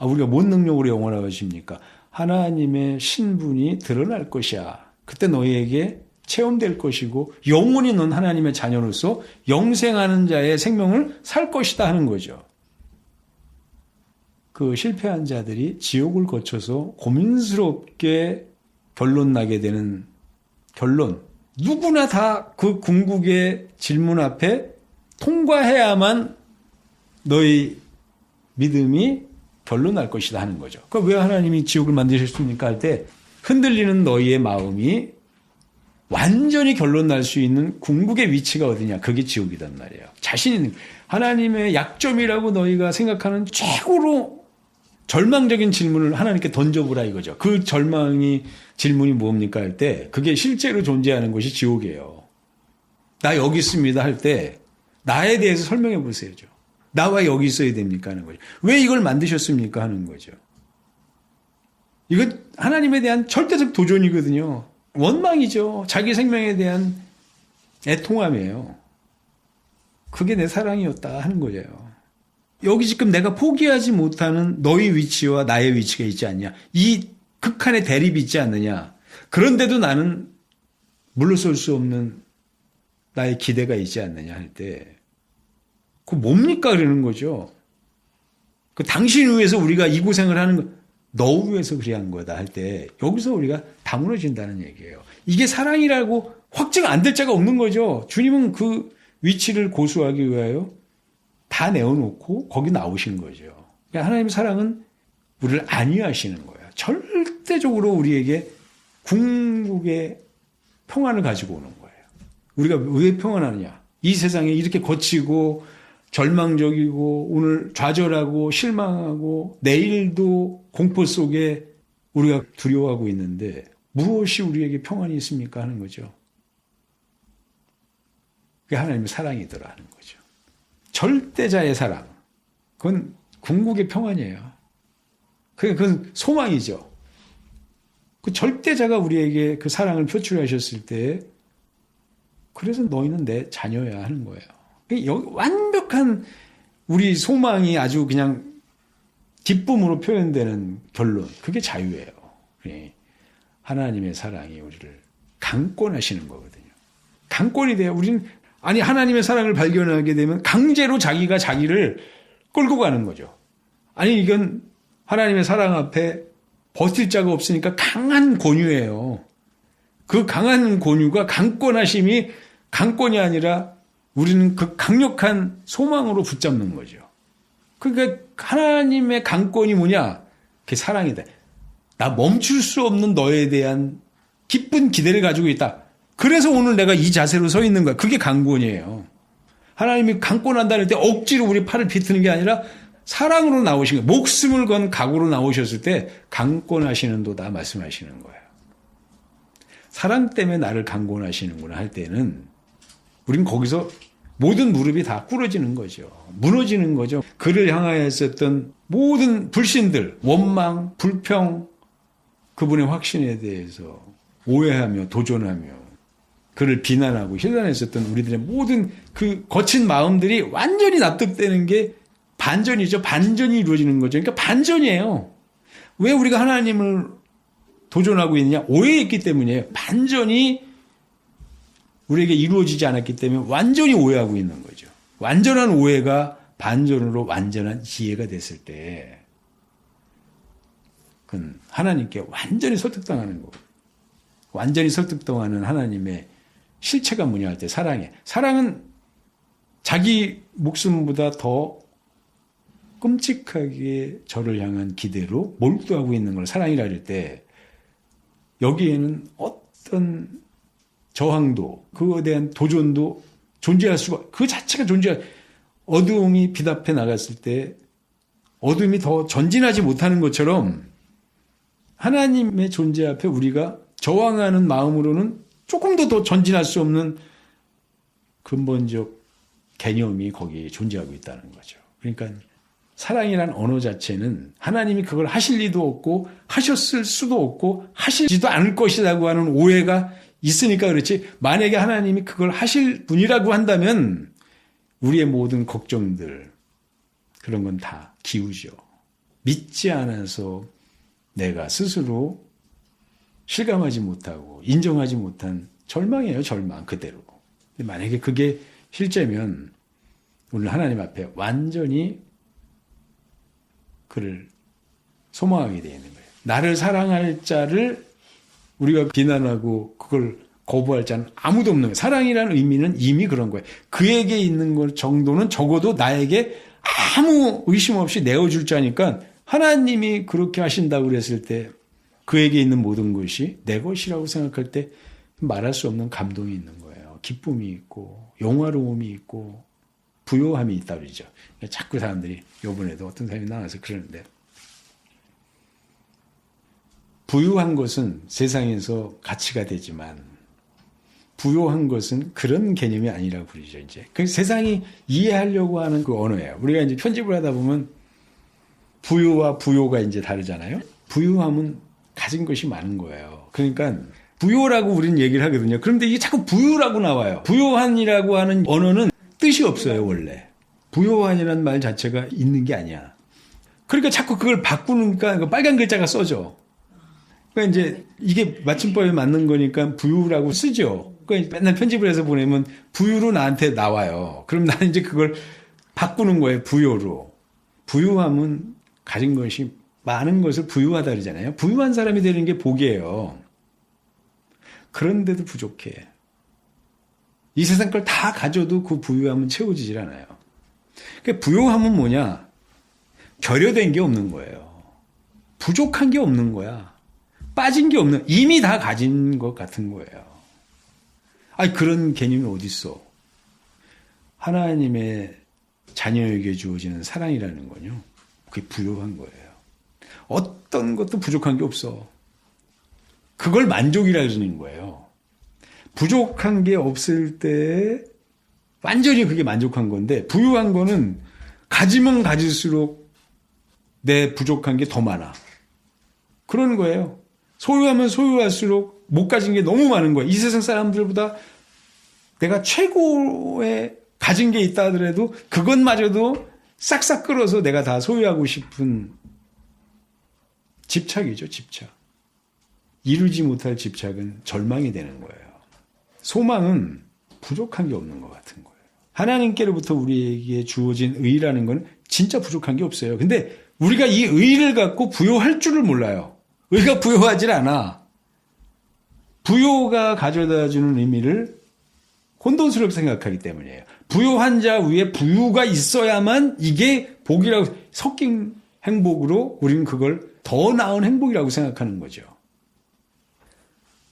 우리가 뭔 능력으로 영원하십니까? 하나님의 신분이 드러날 것이야. 그때 너희에게 체험될 것이고 영원히 넌 하나님의 자녀로서 영생하는 자의 생명을 살 것이다 하는 거죠. 그 실패한 자들이 지옥을 거쳐서 고민스럽게 결론 나게 되는 결론. 누구나 다 그 궁극의 질문 앞에 통과해야만 너희 믿음이 결론 날 것이다 하는 거죠. 그러니까 왜 하나님이 지옥을 만드셨습니까? 할 때 흔들리는 너희의 마음이 완전히 결론 날 수 있는 궁극의 위치가 어디냐? 그게 지옥이단 말이에요. 자신 있는 하나님의 약점이라고 너희가 생각하는 최고로 절망적인 질문을 하나님께 던져보라 이거죠. 그 절망이 질문이 뭡니까? 할 때 그게 실제로 존재하는 것이 지옥이에요. 나 여기 있습니다 할 때 나에 대해서 설명해 보세요죠. 나와 여기 있어야 됩니까? 하는 거죠. 왜 이걸 만드셨습니까? 하는 거죠. 이건 하나님에 대한 절대적 도전이거든요. 원망이죠. 자기 생명에 대한 애통함이에요. 그게 내 사랑이었다 하는 거예요. 여기 지금 내가 포기하지 못하는 너희 위치와 나의 위치가 있지 않냐. 이 극한의 대립이 있지 않느냐. 그런데도 나는 물러설 수 없는 나의 기대가 있지 않느냐 할 때 그 뭡니까? 그러는 거죠. 그 당신 위해서 우리가 이 고생을 하는 거, 너 위해서 그래 한 거다 할 때 여기서 우리가 다 무너진다는 얘기예요. 이게 사랑이라고 확증 안 될 자가 없는 거죠. 주님은 그 위치를 고수하기 위하여 다 내어놓고 거기 나오신 거죠. 그러니까 하나님의 사랑은 우리를 안위하시는 거예요. 절대적으로 우리에게 궁극의 평안을 가지고 오는 거예요. 우리가 왜 평안하느냐? 이 세상에 이렇게 거치고 절망적이고 오늘 좌절하고 실망하고 내일도 공포 속에 우리가 두려워하고 있는데 무엇이 우리에게 평안이 있습니까? 하는 거죠. 그게 하나님의 사랑이더라 하는 거죠. 절대자의 사랑. 그건 궁극의 평안이에요. 그건 소망이죠. 그 절대자가 우리에게 그 사랑을 표출하셨을 때 그래서 너희는 내 자녀야 하는 거예요. 완벽한 우리 소망이 아주 그냥 기쁨으로 표현되는 결론. 그게 자유예요. 하나님의 사랑이 우리를 강권하시는 거거든요. 강권이 돼요. 우리는 하나님의 사랑을 발견하게 되면 강제로 자기가 자기를 끌고 가는 거죠. 이건 하나님의 사랑 앞에 버틸 자가 없으니까 강한 권유예요. 그 강한 권유가 강권하심이 강권이 아니라 우리는 그 강력한 소망으로 붙잡는 거죠. 그러니까 하나님의 강권이 뭐냐? 그게 사랑이다. 나 멈출 수 없는 너에 대한 기쁜 기대를 가지고 있다. 그래서 오늘 내가 이 자세로 서 있는 거야. 그게 강권이에요. 하나님이 강권한다는 때 억지로 우리 팔을 비트는 게 아니라 사랑으로 나오신 거예요. 목숨을 건 각오로 나오셨을 때 강권하시는도다 말씀하시는 거예요. 사랑 때문에 나를 강권하시는구나 할 때는 우린 거기서 모든 무릎이 다 꿇어지는 거죠. 무너지는 거죠. 그를 향하여 했었던 모든 불신들, 원망, 불평, 그분의 확신에 대해서 오해하며 도전하며 그를 비난하고 힐난했었던 우리들의 모든 그 거친 마음들이 완전히 납득되는 게 반전이죠. 반전이 이루어지는 거죠. 그러니까 반전이에요. 왜 우리가 하나님을 도전하고 있느냐? 오해했기 때문이에요. 반전이 우리에게 이루어지지 않았기 때문에 완전히 오해하고 있는 거죠. 완전한 오해가 반전으로 완전한 이해가 됐을 때 그건 하나님께 완전히 설득당하는 거고, 완전히 설득당하는 하나님의 실체가 뭐냐 할 때 사랑이에요. 사랑은 자기 목숨보다 더 끔찍하게 저를 향한 기대로 몰두하고 있는 걸 사랑이라 할 때 여기에는 어떤 저항도 그거에 대한 도전도 존재할 수가 그 자체가 존재할 어두움이 빛 앞에 나갔을 때 어둠이 더 전진하지 못하는 것처럼 하나님의 존재 앞에 우리가 저항하는 마음으로는 조금 더 전진할 수 없는 근본적 개념이 거기에 존재하고 있다는 거죠. 그러니까 사랑이란 언어 자체는 하나님이 그걸 하실 리도 없고 하셨을 수도 없고 하시지도 않을 것이라고 하는 오해가 있으니까 그렇지, 만약에 하나님이 그걸 하실 분이라고 한다면 우리의 모든 걱정들 그런 건 다 기우죠. 믿지 않아서 내가 스스로 실감하지 못하고 인정하지 못한 절망이에요. 절망 그대로. 근데 만약에 그게 실제면 오늘 하나님 앞에 완전히 그를 소망하게 되어 있는 거예요. 나를 사랑할 자를 우리가 비난하고 그걸 거부할 자는 아무도 없는 거예요. 사랑이라는 의미는 이미 그런 거예요. 그에게 있는 것 정도는 적어도 나에게 아무 의심 없이 내어줄 자니까 하나님이 그렇게 하신다고 그랬을 때 그에게 있는 모든 것이 내 것이라고 생각할 때 말할 수 없는 감동이 있는 거예요. 기쁨이 있고 영화로움이 있고 부요함이 있다 그러죠. 자꾸 사람들이 이번에도 어떤 사람이 나와서 그러는데 부유한 것은 세상에서 가치가 되지만 부요한 것은 그런 개념이 아니라고 그러죠. 이제 그 세상이 이해하려고 하는 그 언어예요. 우리가 이제 편집을 하다 보면 부유와 부요가 이제 다르잖아요. 부유함은 가진 것이 많은 거예요. 그러니까 부요라고 우리는 얘기를 하거든요. 그런데 이게 자꾸 부유라고 나와요. 부요한이라고 하는 언어는 뜻이 없어요, 원래. 부요한이라는 말 자체가 있는 게 아니야. 그러니까 자꾸 그걸 바꾸니까 빨간 글자가 써져. 그러니까 이제 이게 맞춤법에 맞는 거니까 부유라고 쓰죠. 그러니까 맨날 편집을 해서 보내면 부유로 나한테 나와요. 그럼 나는 이제 그걸 바꾸는 거예요, 부요로. 부유함은 가진 것이 많은 것을 부유하다 그러잖아요. 부유한 사람이 되는 게 복이에요. 그런데도 부족해. 이 세상 걸 다 가져도 그 부유함은 채워지질 않아요. 그러니까 부유함은 뭐냐? 결여된 게 없는 거예요. 부족한 게 없는 거야. 빠진 게 없는, 이미 다 가진 것 같은 거예요. 아니, 그런 개념이 어디 있어? 하나님의 자녀에게 주어지는 사랑이라는 건요, 그게 부유한 거예요. 어떤 것도 부족한 게 없어. 그걸 만족이라 그러는 거예요. 부족한 게 없을 때 완전히 그게 만족한 건데, 부유한 거는 가지면 가질수록 내 부족한 게 더 많아. 그런 거예요. 소유하면 소유할수록 못 가진 게 너무 많은 거예요. 이 세상 사람들보다 내가 최고의 가진 게 있다 하더라도 그것마저도 싹싹 끌어서 내가 다 소유하고 싶은 집착이죠, 집착. 이루지 못할 집착은 절망이 되는 거예요. 소망은 부족한 게 없는 것 같은 거예요. 하나님께로부터 우리에게 주어진 의라는 건 진짜 부족한 게 없어요. 근데 우리가 이 의를 갖고 부요할 줄을 몰라요. 의가 부요하질 않아. 부요가 가져다주는 의미를 혼돈스럽게 생각하기 때문이에요. 부요한 자 위에 부유가 있어야만 이게 복이라고, 섞인 행복으로 우리는 그걸 더 나은 행복이라고 생각하는 거죠.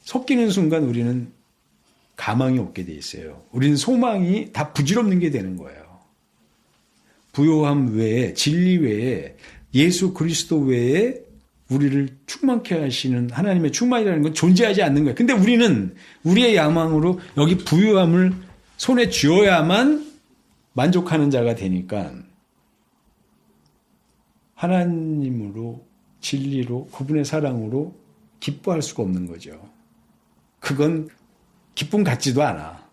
섞이는 순간 우리는 가망이 없게 돼 있어요. 우리는 소망이 다 부질없는 게 되는 거예요. 부요함 외에, 진리 외에, 예수 그리스도 외에 우리를 충만케 하시는 하나님의 충만이라는 건 존재하지 않는 거예요. 근데 우리는 우리의 야망으로 여기 부유함을 손에 쥐어야만 만족하는 자가 되니까 하나님으로, 진리로, 그분의 사랑으로 기뻐할 수가 없는 거죠. 그건 기쁨 같지도 않아.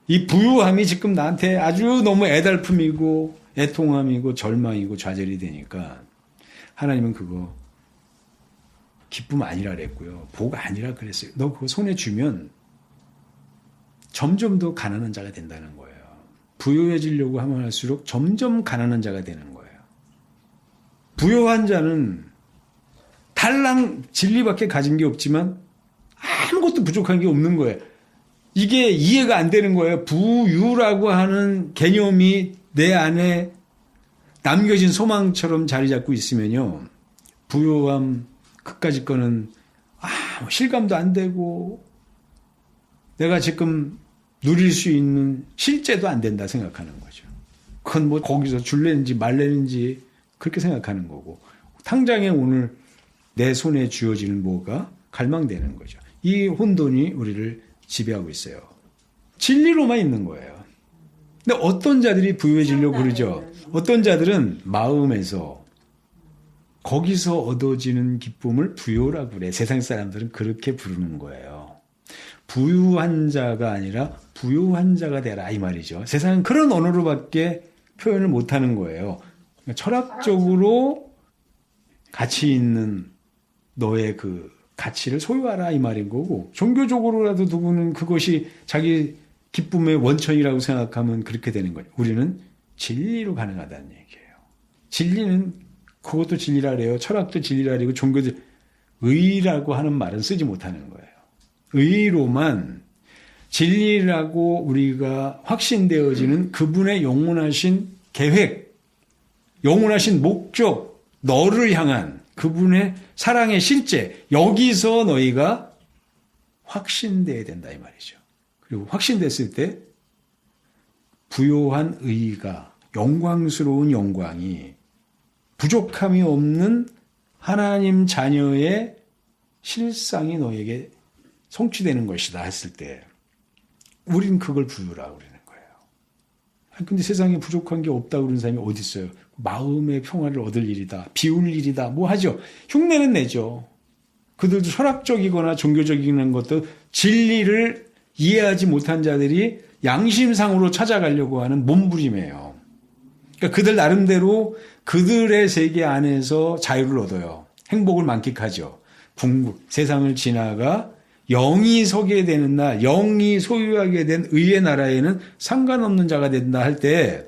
이 부유함이 지금 나한테 아주 너무 애달픔이고 애통함이고 절망이고 좌절이 되니까 하나님은 그거 기쁨 아니라 그랬고요. 복 아니라 그랬어요. 너 그거 손에 쥐면 점점 더 가난한 자가 된다는 거예요. 부유해지려고 하면 할수록 점점 가난한 자가 되는 거예요. 부유한 자는 달랑 진리밖에 가진 게 없지만 아무것도 부족한 게 없는 거예요. 이게 이해가 안 되는 거예요. 부유라고 하는 개념이 내 안에 남겨진 소망처럼 자리 잡고 있으면요. 부유함 그까짓 거는 실감도 안 되고 내가 지금 누릴 수 있는 실제도 안 된다 생각하는 거죠. 그건 뭐 거기서 줄래는지 말래는지 그렇게 생각하는 거고 당장에 오늘 내 손에 쥐어지는 뭐가 갈망되는 거죠. 이 혼돈이 우리를 지배하고 있어요. 진리로만 있는 거예요. 근데 어떤 자들이 부유해지려고 그러죠. 어떤 자들은 마음에서 거기서 얻어지는 기쁨을 부요라고 그래. 세상 사람들은 그렇게 부르는 거예요. 부유한 자가 아니라 부요한 자가 되라 이 말이죠. 세상은 그런 언어로밖에 표현을 못하는 거예요. 그러니까 철학적으로 가치 있는 너의 그 가치를 소유하라 이 말인 거고 종교적으로라도 누구는 그것이 자기 기쁨의 원천이라고 생각하면 그렇게 되는 거예요. 우리는 진리로 가능하다는 얘기예요. 진리는 그것도 진리라 그래요. 철학도 진리라 그러고 종교도 의라고 하는 말은 쓰지 못하는 거예요. 의로만 진리라고 우리가 확신되어지는 그분의 영원하신 계획, 영원하신 목적, 너를 향한 그분의 사랑의 실제, 여기서 너희가 확신돼야 된다 이 말이죠. 그리고 확신됐을 때 부요한 의가, 영광스러운 영광이 부족함이 없는 하나님 자녀의 실상이 너에게 성취되는 것이다 했을 때 우린 그걸 부유라고 그러는 거예요. 근데 세상에 부족한 게 없다고 그러는 사람이 어디 있어요? 마음의 평화를 얻을 일이다. 비울 일이다. 뭐 하죠? 흉내는 내죠. 그들도 철학적이거나 종교적인 것도 진리를 이해하지 못한 자들이 양심상으로 찾아가려고 하는 몸부림이에요. 그러니까 그들 나름대로 그들의 세계 안에서 자유를 얻어요. 행복을 만끽하죠. 세상을 지나가 영이 서게 되는 날, 영이 소유하게 된 의의 나라에는 상관없는 자가 된다 할 때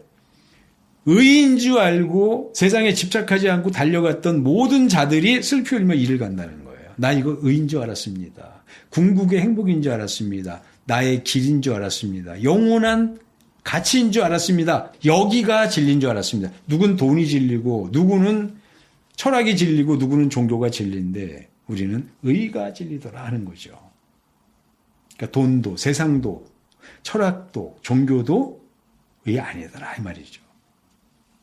의인 줄 알고 세상에 집착하지 않고 달려갔던 모든 자들이 슬피 울며 이를 간다는 거예요. 나 이거 의인 줄 알았습니다. 궁극의 행복인 줄 알았습니다. 나의 길인 줄 알았습니다. 영원한 가치인 줄 알았습니다. 여기가 진리인 줄 알았습니다. 누군 돈이 진리고 누구는 철학이 진리고 누구는 종교가 진리인데 우리는 의가 진리더라 하는 거죠. 그러니까 돈도 세상도 철학도 종교도 의 아니더라 이 말이죠.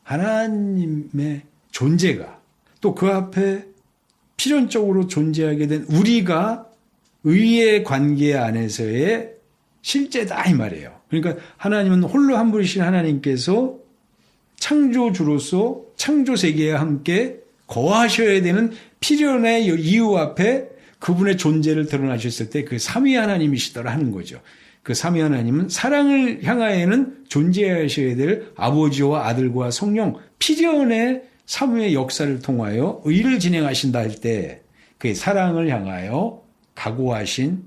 하나님의 존재가 또 그 앞에 필연적으로 존재하게 된 우리가 의의 관계 안에서의 실제다 이 말이에요. 그러니까 하나님은 홀로 한 분이신 하나님께서 창조주로서 창조세계에 함께 거하셔야 되는 필연의 이유 앞에 그분의 존재를 드러나셨을 때 그 삼위 하나님이시더라 하는 거죠. 그 삼위 하나님은 사랑을 향하여는 존재하셔야 될 아버지와 아들과 성령 필연의 삼위의 역사를 통하여 의를 진행하신다 할 때 그 사랑을 향하여 각오하신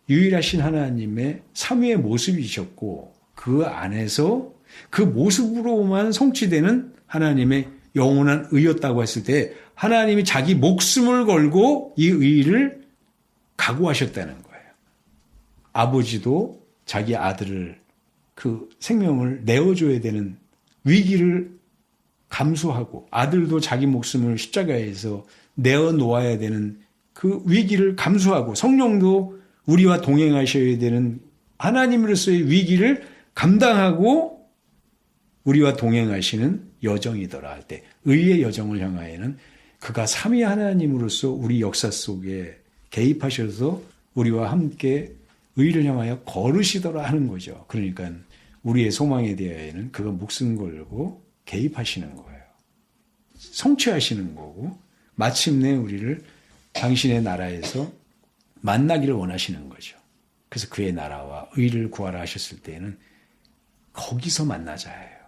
유일하신 하나님의 삼위의 모습이셨고 그 안에서 그 모습으로만 성취되는 하나님의 영원한 의였다고 했을 때 하나님이 자기 목숨을 걸고 이 의를 각오하셨다는 거예요. 아버지도 자기 아들을 그 생명을 내어줘야 되는 위기를 감수하고 아들도 자기 목숨을 십자가에서 내어놓아야 되는 그 위기를 감수하고 성령도 우리와 동행하셔야 되는 하나님으로서의 위기를 감당하고 우리와 동행하시는 여정이더라 할 때 의의 여정을 향하여는 그가 삼위 하나님으로서 우리 역사 속에 개입하셔서 우리와 함께 의를 향하여 걸으시더라 하는 거죠. 그러니까 우리의 소망에 대하여는 그가 목숨 걸고 개입하시는 거예요. 성취하시는 거고 마침내 우리를 당신의 나라에서 만나기를 원하시는 거죠. 그래서 그의 나라와 의를 구하라 하셨을 때에는 거기서 만나자 해요.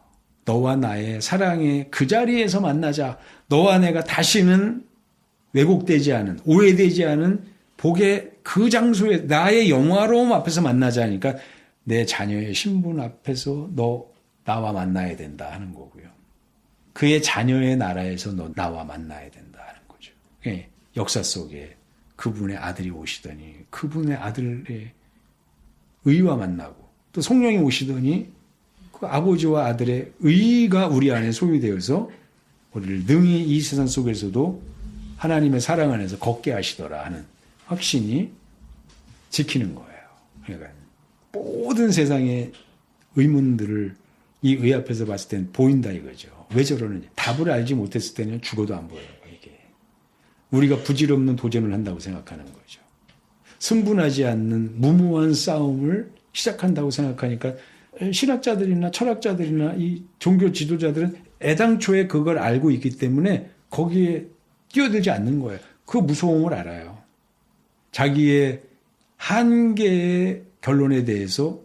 너와 나의 사랑의 그 자리에서 만나자. 너와 내가 다시는 왜곡되지 않은, 오해되지 않은 복의 그 장소에 나의 영화로움 앞에서 만나자 하니까 내 자녀의 신분 앞에서 너 나와 만나야 된다 하는 거고요. 그의 자녀의 나라에서 너 나와 만나야 된다 하는 거죠. 예, 역사 속에 그분의 아들이 오시더니 그분의 아들의 의와 만나고 또 성령이 오시더니 그 아버지와 아들의 의가 우리 안에 소유되어서 우리를 능히 이 세상 속에서도 하나님의 사랑 안에서 걷게 하시더라 하는 확신이 지키는 거예요. 그러니까 모든 세상의 의문들을 이 의 앞에서 봤을 때는 보인다 이거죠. 왜 저러는지. 답을 알지 못했을 때는 죽어도 안 보여요. 이게. 우리가 부질없는 도전을 한다고 생각하는 거죠. 승분하지 않는 무모한 싸움을 시작한다고 생각하니까 신학자들이나 철학자들이나 이 종교 지도자들은 애당초에 그걸 알고 있기 때문에 거기에 뛰어들지 않는 거예요. 그 무서움을 알아요. 자기의 한계의 결론에 대해서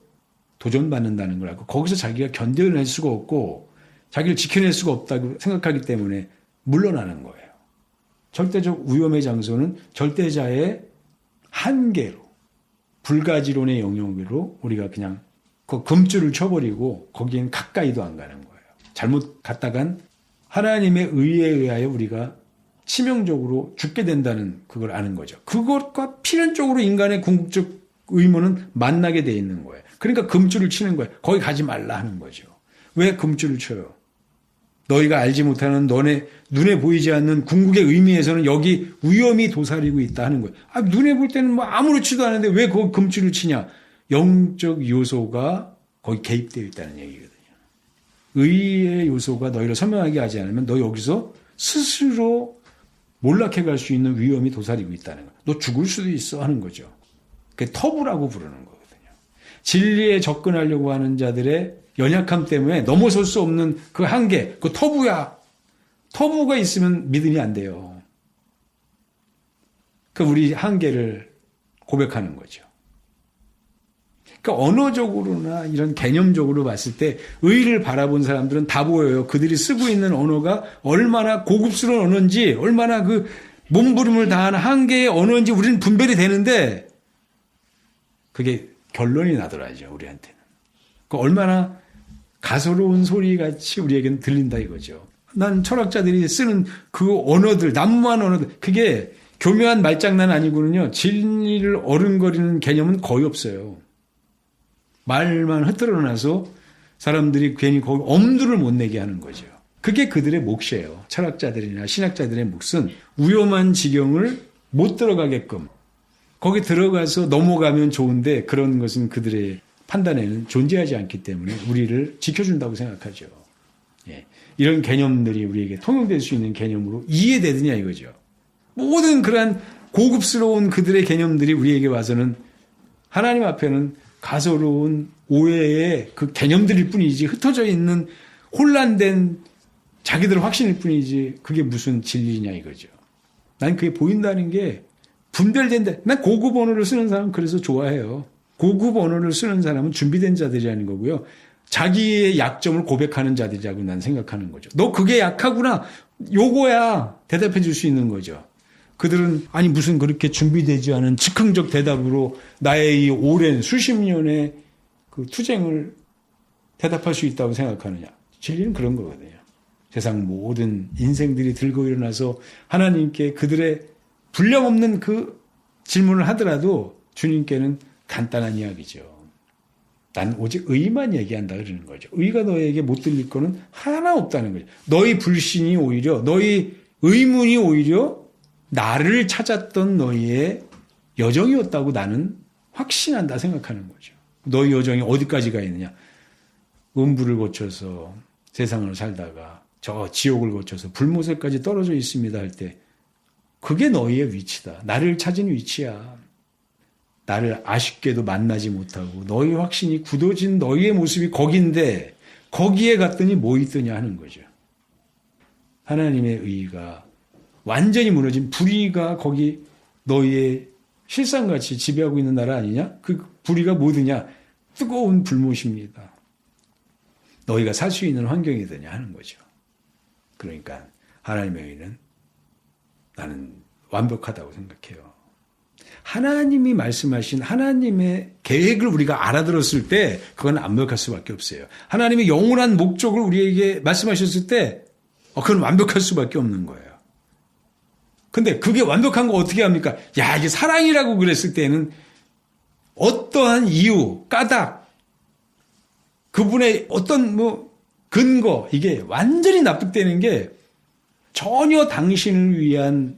도전받는다는 걸 알고 거기서 자기가 견뎌낼 수가 없고 자기를 지켜낼 수가 없다고 생각하기 때문에 물러나는 거예요. 절대적 위험의 장소는 절대자의 한계로 불가지론의 영역으로 우리가 그냥 그 금줄을 쳐버리고 거기엔 가까이도 안 가는 거예요. 잘못 갔다간 하나님의 의에 의하여 우리가 치명적으로 죽게 된다는 그걸 아는 거죠. 그것과 필연적으로 인간의 궁극적 의무는 만나게 돼 있는 거예요. 그러니까 금줄을 치는 거예요. 거기 가지 말라 하는 거죠. 왜 금줄을 쳐요? 너희가 알지 못하는 너네 눈에 보이지 않는 궁극의 의미에서는 여기 위험이 도사리고 있다 하는 거예요. 아, 눈에 볼 때는 뭐 아무렇지도 않은데 왜 거기 금줄을 치냐? 영적 요소가 거기 개입되어 있다는 얘기거든요. 의의 요소가 너희를 선명하게 하지 않으면 너 여기서 스스로 몰락해 갈 수 있는 위험이 도사리고 있다는 거예요. 너 죽을 수도 있어 하는 거죠. 그게 터부라고 부르는 거거든요. 진리에 접근하려고 하는 자들의 연약함 때문에 넘어설 수 없는 그 한계, 그 터부야. 터부가 있으면 믿음이 안 돼요. 그 우리 한계를 고백하는 거죠. 그러니까 언어적으로나 이런 개념적으로 봤을 때 의를 바라본 사람들은 다 보여요. 그들이 쓰고 있는 언어가 얼마나 고급스러운 언어인지, 얼마나 그 몸부림을 다한 한계의 언어인지 우리는 분별이 되는데 그게 결론이 나더라죠, 우리한테는. 그 얼마나 가소로운 소리같이 우리에게는 들린다 이거죠. 난 철학자들이 쓰는 그 언어들, 난무한 언어들, 그게 교묘한 말장난 아니고는요, 진리를 어른거리는 개념은 거의 없어요. 말만 흩어나서 사람들이 괜히 거기 엄두를 못 내게 하는 거죠. 그게 그들의 몫이에요. 철학자들이나 신학자들의 몫은 위험한 지경을 못 들어가게끔 거기 들어가서 넘어가면 좋은데 그런 것은 그들의 판단에는 존재하지 않기 때문에 우리를 지켜준다고 생각하죠. 예. 이런 개념들이 우리에게 통용될 수 있는 개념으로 이해되느냐 이거죠. 모든 그러한 고급스러운 그들의 개념들이 우리에게 와서는 하나님 앞에는 가소로운 오해의 그 개념들일 뿐이지 흩어져 있는 혼란된 자기들 확신일 뿐이지 그게 무슨 진리냐 이거죠. 난 그게 보인다는 게 분별된다. 난 고급 언어를 쓰는 사람 그래서 좋아해요. 고급 언어를 쓰는 사람은 준비된 자들이라는 거고요. 자기의 약점을 고백하는 자들이라고 난 생각하는 거죠. 너 그게 약하구나. 요거야. 대답해 줄 수 있는 거죠. 그들은 아니 무슨 그렇게 준비되지 않은 즉흥적 대답으로 나의 이 오랜 수십 년의 그 투쟁을 대답할 수 있다고 생각하느냐. 진리는 그런 거거든요. 세상 모든 인생들이 들고 일어나서 하나님께 그들의 분량없는 그 질문을 하더라도 주님께는 간단한 이야기죠. 난 오직 의만 얘기한다 그러는 거죠. 의가 너에게 못 들릴 거는 하나 없다는 거죠. 너희 불신이 오히려, 너희 의문이 오히려 나를 찾았던 너희의 여정이었다고 나는 확신한다 생각하는 거죠. 너희 여정이 어디까지 가 있느냐. 음부를 거쳐서 세상을 살다가 저 지옥을 거쳐서 불못에까지 떨어져 있습니다 할 때 그게 너희의 위치다. 나를 찾은 위치야. 나를 아쉽게도 만나지 못하고 너희 확신이 굳어진 너희의 모습이 거긴데 거기에 갔더니 뭐 있더냐 하는 거죠. 하나님의 의가 완전히 무너진 불의가 거기 너희의 실상같이 지배하고 있는 나라 아니냐? 그 불의가 뭐더냐? 뜨거운 불못입니다. 너희가 살 수 있는 환경이더냐 하는 거죠. 그러니까 하나님의 의는 나는 완벽하다고 생각해요. 하나님이 말씀하신 하나님의 계획을 우리가 알아들었을 때 그건 완벽할 수밖에 없어요. 하나님의 영원한 목적을 우리에게 말씀하셨을 때 그건 완벽할 수밖에 없는 거예요. 근데 그게 완벽한 거 어떻게 합니까? 야, 이게 사랑이라고 그랬을 때는 어떠한 이유, 까닭, 그분의 어떤 근거, 이게 완전히 납득되는 게 전혀 당신을 위한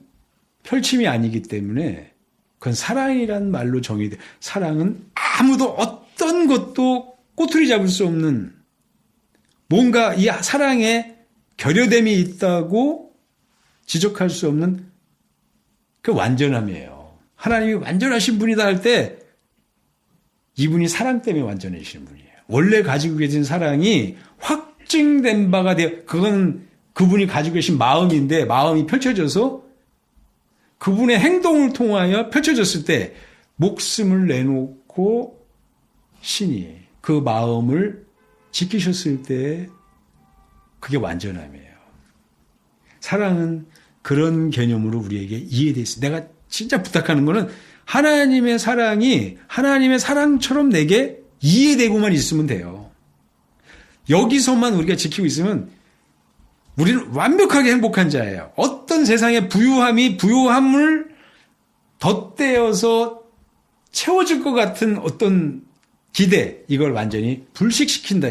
펼침이 아니기 때문에 그건 사랑이란 말로 정의돼. 사랑은 아무도 어떤 것도 꼬투리 잡을 수 없는 뭔가 이 사랑에 결여됨이 있다고 지적할 수 없는 그 완전함이에요. 하나님이 완전하신 분이다 할 때 이분이 사랑 때문에 완전해지신 분이에요. 원래 가지고 계신 사랑이 확증된 바가 되어 그건 그분이 가지고 계신 마음인데 마음이 펼쳐져서 그분의 행동을 통하여 펼쳐졌을 때 목숨을 내놓고 신이 그 마음을 지키셨을 때 그게 완전함이에요. 사랑은 그런 개념으로 우리에게 이해되어 있습니다. 내가 진짜 부탁하는 거는 하나님의 사랑이 하나님의 사랑처럼 내게 이해되고만 있으면 돼요. 여기서만 우리가 지키고 있으면 우리는 완벽하게 행복한 자예요. 어떤 세상의 부요함을 덧대어서 채워질 것 같은 어떤 기대, 이걸 완전히 불식시킨다.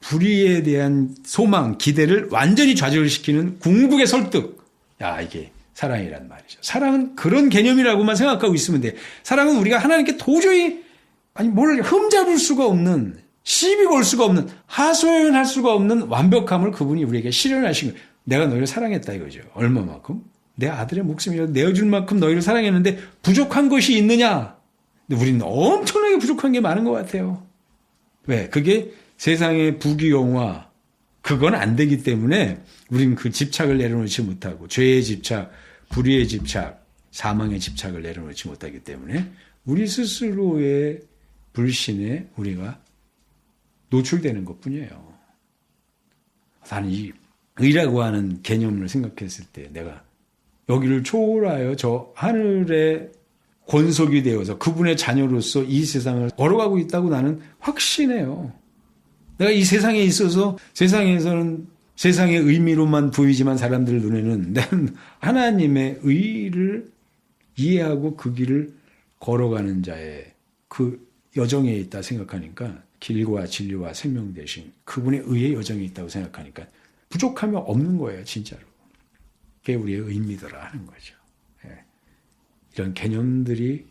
불의에 대한 소망, 기대를 완전히 좌절시키는 궁극의 설득. 야, 이게 사랑이란 말이죠. 사랑은 그런 개념이라고만 생각하고 있으면 돼. 사랑은 우리가 하나님께 도저히 뭘 흠잡을 수가 없는, 시비 걸 수가 없는, 하소연할 수가 없는 완벽함을 그분이 우리에게 실현하신 거예요. 내가 너희를 사랑했다 이거죠. 얼마만큼? 내 아들의 목숨이라도 내어줄 만큼 너희를 사랑했는데 부족한 것이 있느냐? 근데 우리는 엄청나게 부족한 게 많은 것 같아요. 왜? 그게 세상의 부귀영화, 그건 안 되기 때문에 우리는 그 집착을 내려놓지 못하고 죄의 집착, 불의의 집착, 사망의 집착을 내려놓지 못하기 때문에 우리 스스로의 불신에 우리가 노출되는 것뿐이에요. 나는 이 의라고 하는 개념을 생각했을 때 내가 여기를 초월하여 저 하늘의 권속이 되어서 그분의 자녀로서 이 세상을 걸어가고 있다고 나는 확신해요. 내가 이 세상에 있어서 세상에서는 세상의 의미로만 보이지만 사람들 눈에는 나는 하나님의 의를 이해하고 그 길을 걸어가는 자의 그 여정에 있다 생각하니까 길과 진리와 생명 대신 그분의 의의 여정이 있다고 생각하니까 부족함이 없는 거예요, 진짜로. 그게 우리의 의미더라 하는 거죠. 이런 개념들이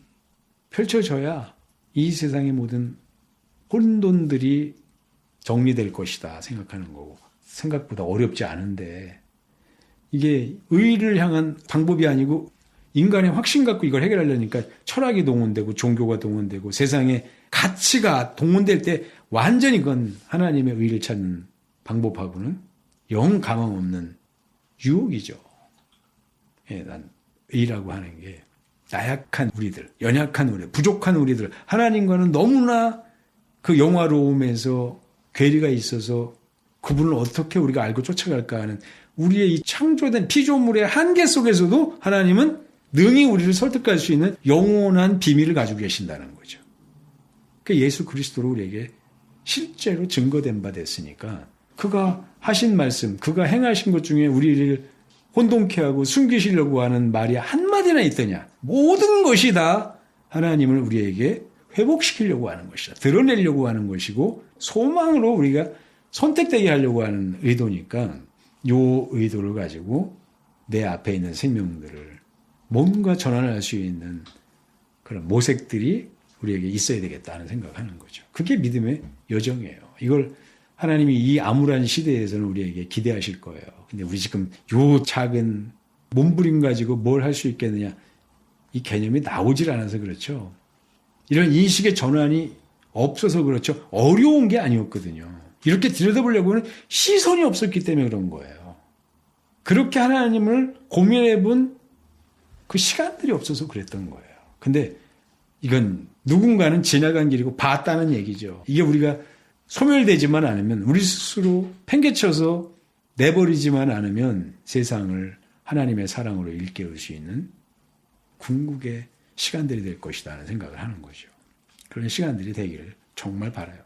펼쳐져야 이 세상의 모든 혼돈들이 정리될 것이다 생각하는 거고 생각보다 어렵지 않은데 이게 의를 향한 방법이 아니고 인간의 확신 갖고 이걸 해결하려니까 철학이 동원되고 종교가 동원되고 세상의 가치가 동원될 때 완전히 그건 하나님의 의를 찾는 방법하고는 영 감흥 없는 유혹이죠. 난 의라고 하는 게 나약한 우리들, 연약한 우리들, 부족한 우리들, 하나님과는 너무나 그 영화로움에서 괴리가 있어서 그분을 어떻게 우리가 알고 쫓아갈까 하는 우리의 이 창조된 피조물의 한계 속에서도 하나님은 능히 우리를 설득할 수 있는 영원한 비밀을 가지고 계신다는 거죠. 그 예수 그리스도로 우리에게 실제로 증거된 바 됐으니까 그가 하신 말씀, 그가 행하신 것 중에 우리를 혼돈케 하고 숨기시려고 하는 말이 한마디나 있더냐. 모든 것이 다 하나님을 우리에게 회복시키려고 하는 것이다. 드러내려고 하는 것이고 소망으로 우리가 선택되게 하려고 하는 의도니까 이 의도를 가지고 내 앞에 있는 생명들을 뭔가 전환할 수 있는 그런 모색들이 우리에게 있어야 되겠다는 생각하는 거죠. 그게 믿음의 여정이에요. 이걸 하나님이 이 암울한 시대에서는 우리에게 기대하실 거예요. 근데 우리 지금 요 작은 몸부림 가지고 뭘 할 수 있겠느냐. 이 개념이 나오질 않아서 그렇죠. 이런 인식의 전환이 없어서 그렇죠. 어려운 게 아니었거든요. 이렇게 들여다보려고는 시선이 없었기 때문에 그런 거예요. 그렇게 하나님을 고민해 본 그 시간들이 없어서 그랬던 거예요. 근데 이건 누군가는 지나간 길이고 봤다는 얘기죠. 이게 우리가 소멸되지만 않으면 우리 스스로 팽개쳐서 내버리지만 않으면 세상을 하나님의 사랑으로 일깨울 수 있는 궁극의 시간들이 될 것이다 하는 생각을 하는 거죠. 그런 시간들이 되기를 정말 바라요.